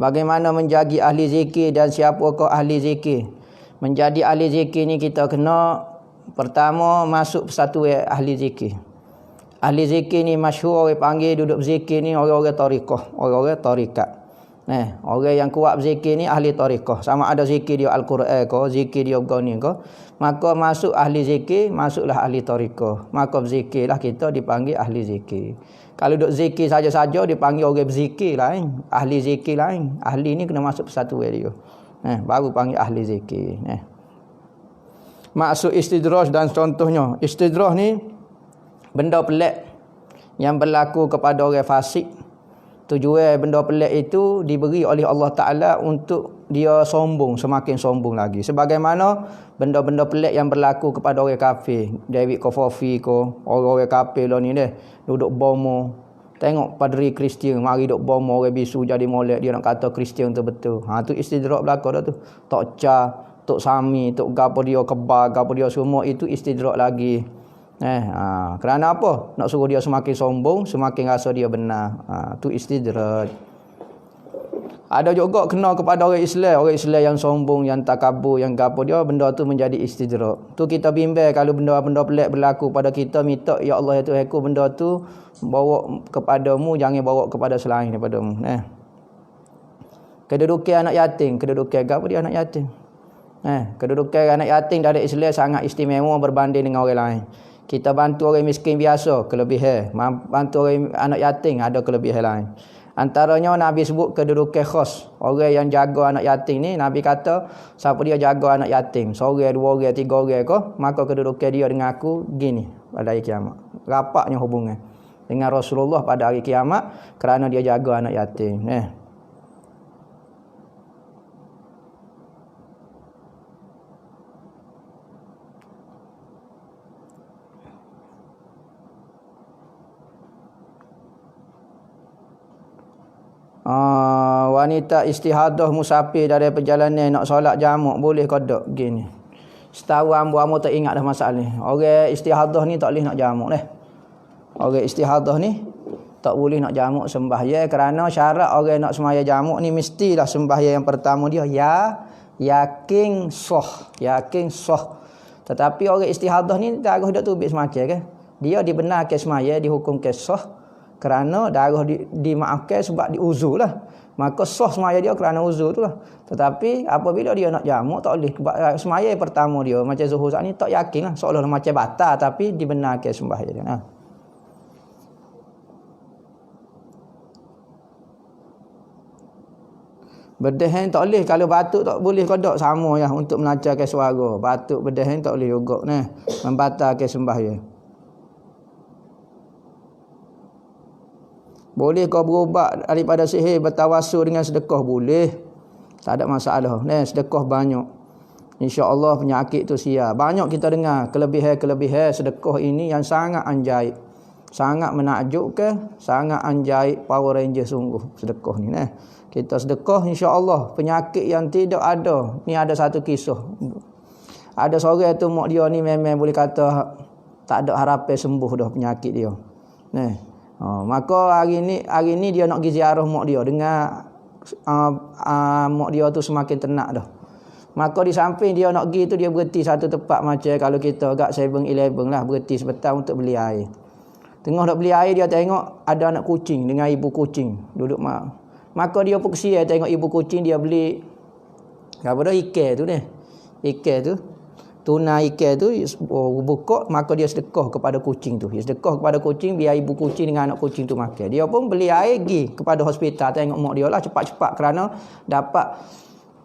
Bagaimana menjadi ahli zikir dan siapakah ahli zikir? Menjadi ahli zikir ni kita kena pertama masuk persatuan ahli zikir. Ahli zikir ni masyhur orang panggil duduk zikir ni orang-orang tariqah, orang-orang tarikat. Orang yang kuat berzikir ni ahli tariqah. Sama ada zikir dia Al-Quran ke, zikir dia begini ke, maka masuk ahli zikir, masuklah ahli tariqah. Maka berzikirlah kita dipanggil ahli zikir. Kalau duk zikir saja-saja dipanggil orang berzikir lain, ahli zikir lain. Ahli ni kena masuk persatuan dia. Baru panggil ahli zikir. Maksud istidraj dan contohnya. Istidraj ni benda pelik yang berlaku kepada orang fasik. Tujuan benda pelik itu diberi oleh Allah Ta'ala untuk dia sombong, semakin sombong lagi. Sebagaimana benda-benda pelik yang berlaku kepada orang kafir. David Kofofi ko, orang-orang kafir lah ni deh, duduk bomo. Tengok padri Kristian, mari duduk bomo orang bisu jadi molek, dia nak kata Kristian tu betul. Tu istidrak belaka dah tu. Tok Cha, Tok Sami, Tok gapo dia kebar, gapo dia semua itu istidrak lagi. Kerana apa? Nak suruh dia semakin sombong, semakin rasa dia benar. Tu istidraj. Ada juga kena kepada orang Islam yang sombong, yang takabur, yang gapo dia, benda tu menjadi istidraj. Tu kita bimbang kalau benda-benda pelik berlaku pada kita, minta ya Allah ya Tuhan aku benda tu bawa kepadamu, jangan bawa kepada selain daripadamu. Kedudukan anak yatim, kedudukan gapo dia anak yatim. Kedudukan anak yatim dari Islam sangat istimewa berbanding dengan orang lain. Kita bantu orang miskin biasa, kelebihan. Bantu orang anak yatim, ada kelebihan lain. Antaranya Nabi sebut kedudukan khas. Orang yang jaga anak yatim ni, Nabi kata, siapa dia jaga anak yatim, seorang, dua orang, tiga orang ke, maka kedudukan dia dengan aku gini pada hari kiamat. Rapaknya hubungan dengan Rasulullah pada hari kiamat kerana dia jaga anak yatim. Wanita istihadah musafir dari perjalanan nak solat jamak boleh ke tak gini. Setahu ambo tak ingat dah masalah ni. Orang istihadah ni tak boleh nak jamak dah. Orang istihadah ni tak boleh nak jamak sembahyang kerana syarat orang nak sembahyang jamak ni mestilah sembahyang yang pertama dia yakin sah. Tetapi orang istihadah ni darah dak tubik semacam kan. Dia dibenarkan sembahyang, dihukumkan sah kerana darah dimaafkan sebab diuzur lah. Maka sah semaya dia kerana uzur tu lah. Tetapi apabila dia nak jamak tak boleh. Semaya pertama dia macam zuhur saat ni tak yakin lah. Seolah-olah macam batal tapi dibenarkan sembahyang dia. Berdahan tak boleh. Kalau batuk tak boleh kodok sama ya untuk melancarkan suara. Batuk berdahan tak boleh juga. Membatalkan sembahyang. Boleh kau berubat daripada sihir bertawassul dengan sedekah? Boleh. Tak ada masalah. Sedekah banyak. InsyaAllah penyakit tu siap. Banyak kita dengar kelebihan-kelebihan sedekah ini yang sangat anjaib. Sangat menakjubkan, sangat anjaib, Power Ranger sungguh sedekah ni. Kita sedekah, insya-Allah penyakit yang tidak ada. Ni ada satu kisah. Ada seorang tu mak dia ni memang boleh kata tak ada harapan sembuh dah penyakit dia. Maka hari ni dia nak pergi ziarah mak dia dengan mak dia tu semakin tenat dah. Maka di samping dia nak pergi tu dia berhenti satu tempat macam kalau kita agak 7-Eleven lah, berhenti sebentar untuk beli air. Tengah nak beli air dia tengok ada anak kucing dengan ibu kucing duduk maka dia pun kesian tengok ibu kucing, dia beli apa dah ikan tu ni. Ikan tu tuna ikan tu buka, maka dia sedekah kepada kucing tu. Dia sedekah kepada kucing biar ibu kucing dengan anak kucing tu makan. Dia pun beli air pergi kepada hospital tengok mak dia lah cepat-cepat kerana dapat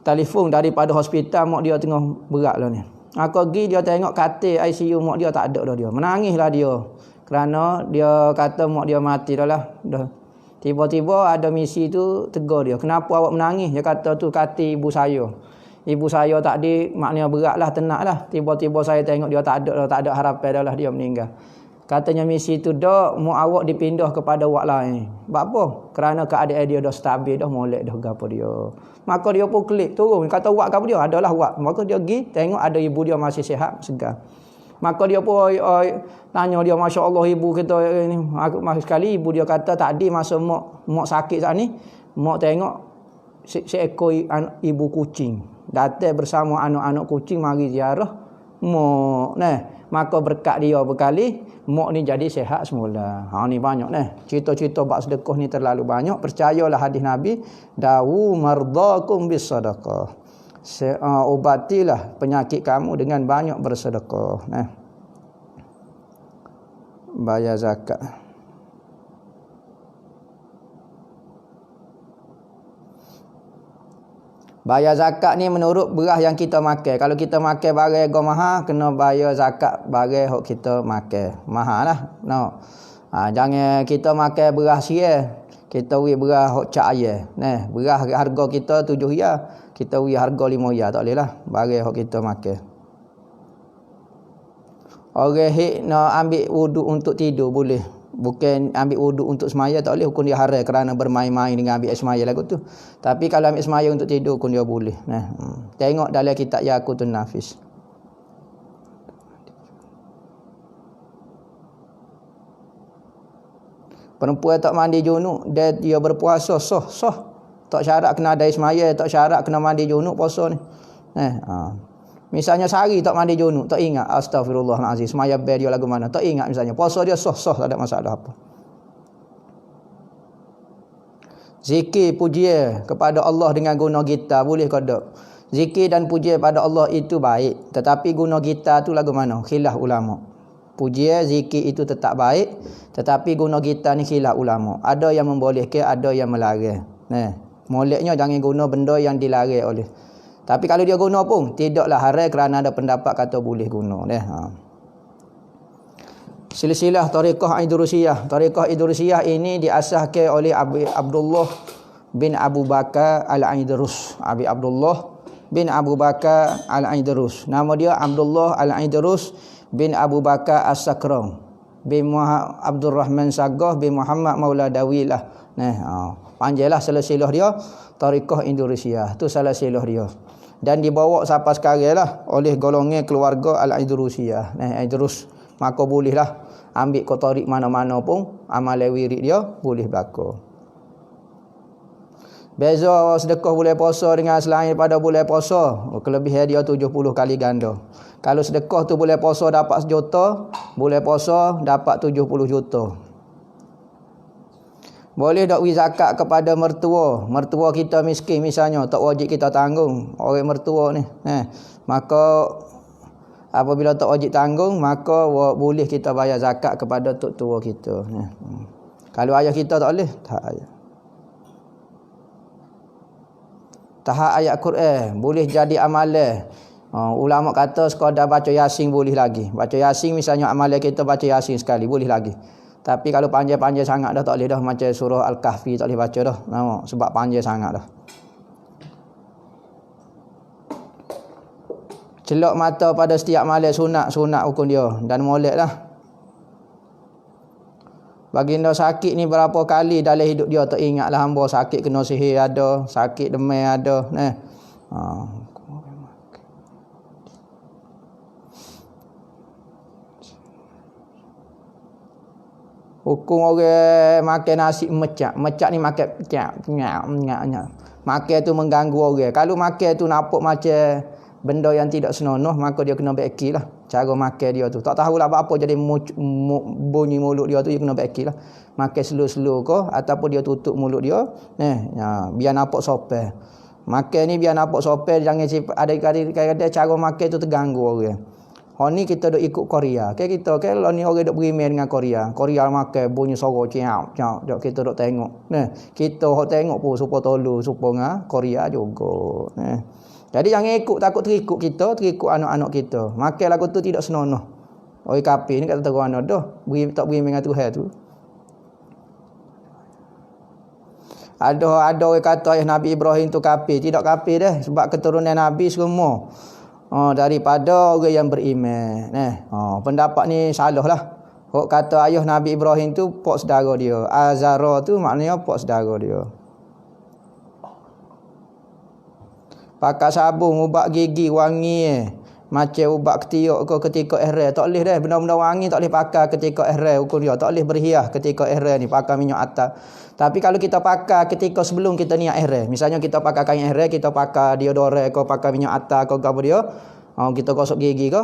telefon daripada hospital mak dia tengah berat lah ni. Maka pergi dia tengok katil ICU mak dia tak ada dah dia. Menangislah dia. Kerana dia kata mak dia mati dah lah. Tiba-tiba ada misi tu tegur dia. Kenapa awak menangis? Dia kata tu katil ibu saya. Ibu saya tadi maknanya berat lah, tenat lah. Tiba-tiba saya tengok dia tak ada harapan dah lah, dia meninggal. Katanya misi tu dak, mu awak dipindah kepada wak lain. Sebab apa? Kerana keadaan dia dah stabil dah, molek dah gapo dia. Maka dia pun klik turun. Kata wak gapo dia? Adalah wak. Maka dia pergi tengok ada ibu dia masih sihat, segar. Maka dia pun tanya dia, masya-Allah ibu kita ni. Masa sekali ibu dia kata tadi masa mak sakit saat ni, mak tengok seekor ibu kucing datang bersama anak-anak kucing mari ziarah mak. Maka berkat dia berkali mak ni jadi sihat semula. Ni banyak cerita-cerita bab sedekah ni terlalu banyak. Percayalah hadis Nabi, dawu mardakum bis sadaqah. Obatilah penyakit kamu dengan banyak bersedekah. Bayar zakat. Bayar zakat ni menurut beras yang kita makan. Kalau kita makan barang harga mahal, kena bayar zakat barang hok kita makan. Mahal lah. No. Jangan kita makan beras sia, kita beri beras hok cak ayah. Beras harga kita 7 riyal, kita beri harga 5 riyal, tak boleh lah. Barang hok kita makan. Orang hik nak ambil wuduk untuk tidur boleh. Bukan ambil wuduk untuk semaya, tak boleh, hukum dia haram kerana bermain-main dengan ambil semaya lagu tu. Tapi kalau ambil semaya untuk tidur, hukum dia boleh. Tengok dalam kitab Yaqutun Nafis. Perempuan tak mandi junub, dia berpuasa sah. Tak syarat kena ada semaya, tak syarat kena mandi junub puasa ni. Misalnya sehari tak mandi junub, tak ingat astagfirullahalazim, semaya ber dia lagu mana, tak ingat misalnya, puasa dia sah, tak ada masalah apa. Zikir pujian kepada Allah dengan guna gitar boleh ke tak? Zikir dan pujian pada Allah itu baik, tetapi guna gitar tu lagu mana? Khilaf ulama. Pujian zikir itu tetap baik, tetapi guna gitar ni khilaf ulama. Ada yang membolehkan, ada yang melarang. Moleknya jangan guna benda yang dilarang oleh. Tapi kalau dia guna pun tidaklah haram kerana ada pendapat kata boleh guna. Silsilah tariqah Idrusiyah. Tariqah Idrusiyah ini diasaskan oleh Abdullah bin Abu Bakar Al-Idrus. Abdullah bin Abu Bakar Al-Idrus. Nama dia Abdullah Al-Idrus bin Abu Bakar As-Sakram bin Abdul Rahman Sagah bin Muhammad Maula Dawilah. Panjanglah silsilah dia tariqah Idrusiyah. Tu salah silsilah dia. Dan dibawa sampai sekarang lah oleh golongan keluarga Al-Idrusiyah. Idrus. Maka bolehlah ambil ke tarik mana-mana pun amalan wirid dia boleh berlaku. Beza sedekah bulan puasa dengan selain pada bulan puasa, kelebihan dia 70 kali ganda. Kalau sedekah tu bulan puasa dapat 1 juta, bulan puasa dapat 70 juta. Boleh tak beri zakat kepada mertua? Mertua kita miskin misalnya, tak wajib kita tanggung orang mertua ni. Maka apabila tak wajib tanggung, maka boleh kita bayar zakat kepada tok tua kita. Kalau ayah kita tak boleh, tak ayah. Tahap ayat Quran boleh jadi amalan. Ulama kata sekadar baca Yasin boleh lagi. Baca Yasin misalnya amalan kita baca Yasin sekali boleh lagi. Tapi kalau panjang-panjang sangat dah tak boleh dah, macam surah Al-Kahfi tak boleh baca dah. Sebab panjang sangat dah. Celok mata pada setiap malam sunat hukum dia dan molek lah. Baginda sakit ni berapa kali dalam hidup dia tak ingatlah hamba sakit kena sihir ada, sakit demam ada. Nah. Ha. Hukum orang makan nasi mecak. Mecak ni makan nyak. Makan tu mengganggu orang. Kalau makan tu nampak macam benda yang tidak senonoh, maka dia kena beki lah. Cara makan dia tu. Tak tahulah apa jadi bunyi mulut dia tu, dia kena beki lah. Makan slow-slow ke ataupun dia tutup mulut dia. Biar nampak sopan. Makan ni biar nampak sopan. Jangan ada kadang-kadang cara makan tu terganggu orang. Ni kita duk ikut Korea. Kita kalau ni orang duk berimeh dengan Korea. Korea makan bunyi suara ciao. Kita duk tengok. Kita hok tengok pun supaya tolu supaya Korea juga. Jadi jangan ikut, takut terikut kita, terikut anak-anak kita. Makan lagu tu tidak senonoh. Orang kafir ni kata terus anak dah. Tak berimeh dengan Tuhan tu. Ada orang kata ayah Nabi Ibrahim tu kafir. Tidak kafir dah sebab keturunan Nabi semua. Daripada orang yang beriman. Pendapat ni salah lah. Hok kata ayah Nabi Ibrahim tu pak saudara dia. Azara tu maknanya pak saudara dia. Pakai sabun ubat gigi wangi macam ubat ketiak ke ketika ihram. Tak boleh dah benda-benda wangi tak boleh pakai ketika ihram hukum dia. Tak boleh berhias ketika ihram ni pakai minyak atas. Tapi kalau kita pakai ketika sebelum kita niat ihram, misalnya kita pakai kain ihram, kita pakai deodoran ke pakai minyak atas ke apa dia, kita gosok gigi ke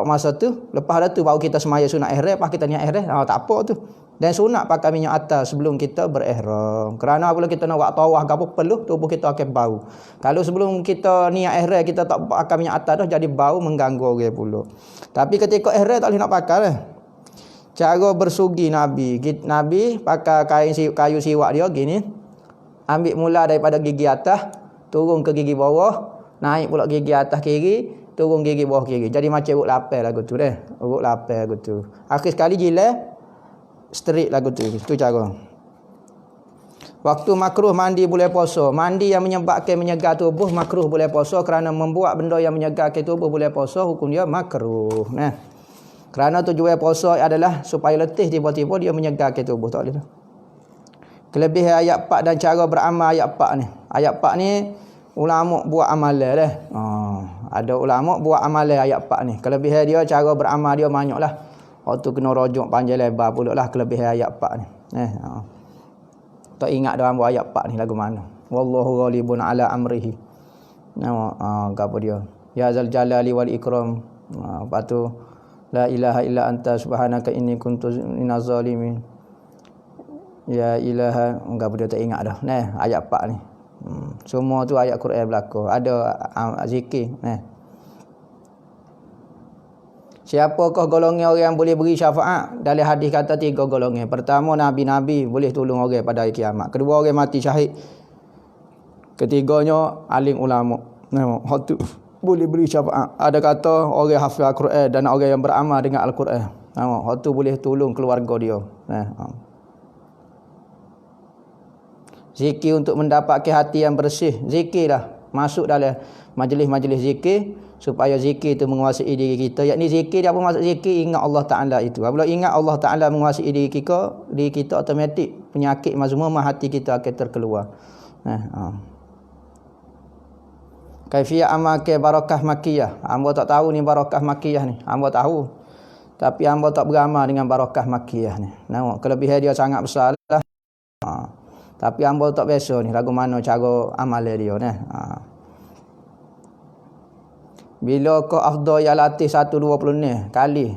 masa tu, lepas dah tu baru kita semaya sunat ihram, lepas kita niat ihram, tak apa tu. Dan sunat pakai minyak atas sebelum kita berihram. Kerana apabila kita nak buat tawaf ke apa perlu tubuh kita akan bau. Kalau sebelum kita niat ihram kita tak pakai minyak atas dah jadi bau mengganggu orang pula. Tapi ketika ihram tak boleh nak pakai lah. Cara bersugi Nabi pakai kayu siwak dia gini. Ambil mula daripada gigi atas, turun ke gigi bawah, naik pula gigi atas kiri, turun gigi bawah kiri. Jadi macam urut lapar lagu tu dah. Urut lapar lagu tu. Akhir sekali jilat straight lagu tu. Itu cara. Waktu makruh mandi boleh puasa. Mandi yang menyebabkan menyegar tubuh makruh boleh puasa kerana membuat benda yang menyegarkan tubuh boleh puasa, hukum dia makruh. Kerana tujuan puasa adalah supaya letih tiba-tiba dia menyegarkan tubuh. Tak boleh. Kelebihan ayat 4 dan cara beramal ayat 4 ni. Ayat 4 ni ulama buat amalan dah. Ada ulama buat amalan ayat 4 ni. Kelebihan dia cara beramal dia banyaklah. Waktu kena rujuk panjang lebar pula lah kelebihan ayat 4 ni. Tak ingat dalam ayat 4 ni lagu mana. Wallahu ghalibun ala amrihi. Apa dia? Ya zal jalali wal ikram. Lepas tu la ilaha illa anta subhanaka inni kuntu minaz zalimin. Ya ilaha, enggak boleh tak ingat dah. Ayat 4 ni. Semua tu ayat Quran belaka. Ada zikir. Siapakah golongan orang yang boleh beri syafaat? Dalam hadis kata 3 golongan. Pertama, nabi-nabi boleh tolong orang pada hari kiamat. Kedua, orang mati syahid. Ketiganya, alim ulama. Hak tu boleh beri syafaat. Ada kata orang hafal Al-Quran dan orang yang beramal dengan Al-Quran. Hak tu boleh tolong keluarga dia. Zikir untuk mendapatkan hati yang bersih. Zikir dah masuk dalam majlis-majlis zikir supaya zikir itu menguasai diri kita. Yakni zikir dia apa maksud zikir? Ingat Allah Ta'ala itu. Apabila ingat Allah Ta'ala menguasai diri kita automatik penyakit mazmumah hati kita akan terkeluar. Kaifiyah amal ke barakah makiyah. Hamba tak tahu ni barakah makiyah ni. Hamba tahu. Tapi hamba tak beramal dengan barakah makiyah ni. Nampak kelebihan dia sangat besar lah. Tapi hamba tak biasa ni. Lagu mana cara amalan dia ni. Bila kau afdal ya latif 120 ni kali.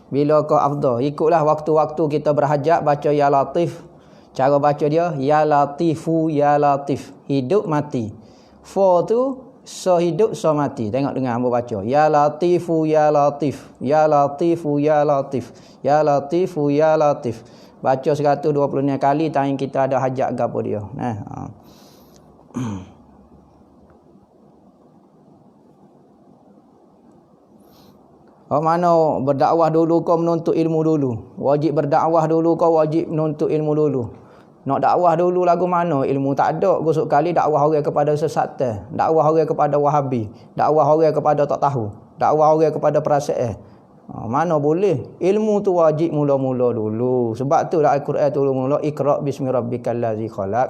Bila kau afdal. Ikutlah waktu-waktu kita berhajat baca ya latif. Cara baca dia ya latifu ya latif. Hidup mati. Fa tu so hidup so mati. Tengok dengar hamba baca. Ya latifu ya latif. Ya latifu ya latif. Ya latifu ya latif. Baca 120 kali tanya kita ada hajat ke apa dia. Mana berdakwah dulu kau menuntut ilmu dulu. Wajib berdakwah dulu kau wajib menuntut ilmu dulu. Nak dakwah dulu lagu mana? Ilmu tak ada. Gosok kali dakwah orang kepada sesat. Dakwah orang kepada wahabi. Dakwah orang kepada tak tahu. Dakwah orang kepada perasaan. Mana boleh? Ilmu tu wajib mula-mula dulu. Sebab tu lah Al-Quran tu mula Iqra' bismi rabbikal ladzi khalaq.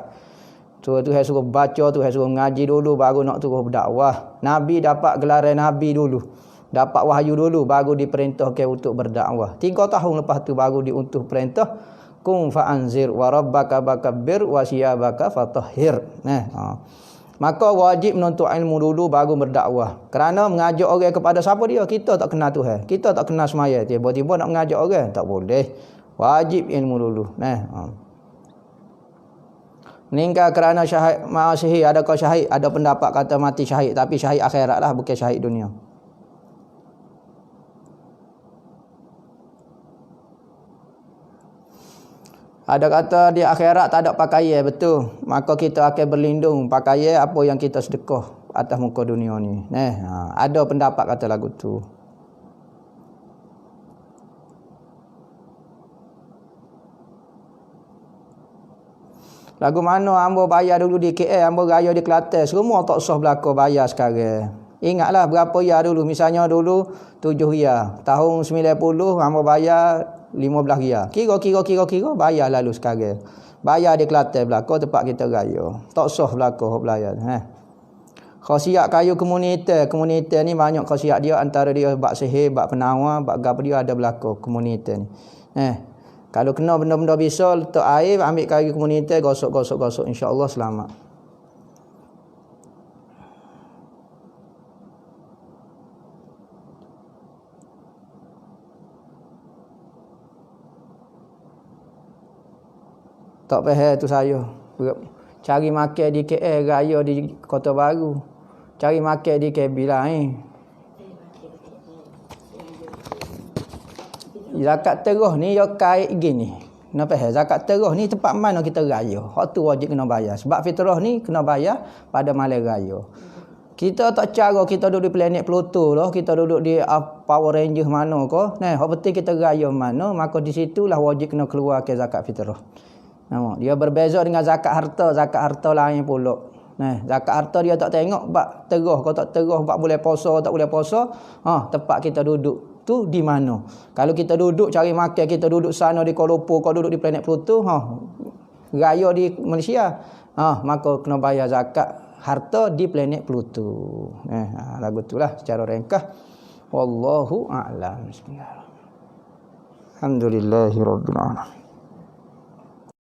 Tuhan suruh baca, Tuhan suruh ngaji dulu baru nak terus berdakwah. Nabi dapat gelaran Nabi dulu. Dapat wahyu dulu baru diperintahkan untuk berdakwah. 3 tahun lepas tu baru diutus perintah kum fa'anzir wa rabbaka fakabbir wa siyabaka fatahhir. Maka wajib menuntut ilmu dulu baru berdakwah. Kerana mengajak orang kepada siapa dia? Kita tak kenal Tuhan. Kita tak kenal semaya. Tiba-tiba nak mengajak orang, tak boleh. Wajib ilmu dulu. Meninggal kerana syahid ma'asihi. Adakah syahid? Ada pendapat kata mati syahid. Tapi syahid akhirat lah, bukan syahid dunia. Ada kata di akhirat tak ada pakaian, betul. Maka kita akan berlindung pakaian apa yang kita sedekah atas muka dunia ni. Ada pendapat kata lagu tu. Lagu mana hamba bayar dulu di KL, hamba raya di Kelantan, semua tak sah berlaku bayar sekarang. Ingatlah berapa ya dulu. Misalnya dulu 7 riyal. Tahun 90 hamba bayar 15 riyal. Kira bayar lalu sekarang. Bayar di Kelantan belaka tempat kita raya. Tak sah belaka hok belayar. Khasiat kayu komuniti ni banyak khasiat dia, antara dia bab sihir, bab penawar, bab gapo dia ada belaka komuniti ni. Kalau kena benda-benda bisa letak air, ambil kayu komuniti, gosok insya-Allah selamat. Tak faham tu saya. Cari makan di KL, raya di Kota Baru. Cari makan di KB lain. Zakat terus ni ya kait gini. Nak faham zakat terus ni tempat mana kita raya. Hak tu wajib kena bayar. Sebab fitrah ni kena bayar pada malam raya. Kita tak cara kita duduk di planet Pluto lah, kita duduk di Power Ranger mana ke. Hak penting kita raya mana, maka di situlah wajib kena keluarkan zakat fitrah. Dia berbeza dengan zakat harta. Zakat harta lain pula. Zakat harta dia tak tengok bab terah kau tak terah, bab boleh puasa tak boleh puasa. Tempat kita duduk tu di mana. Kalau kita duduk cari makan, kita duduk sana di Kuala Lumpur, kau duduk di planet Pluto, raya di Malaysia, maka kena bayar zakat harta di planet Pluto. Lagu itulah secara ringkas. Wallahu a'lam. Bismillahirrahmanirrahim. Alhamdulillahirabbil alamin.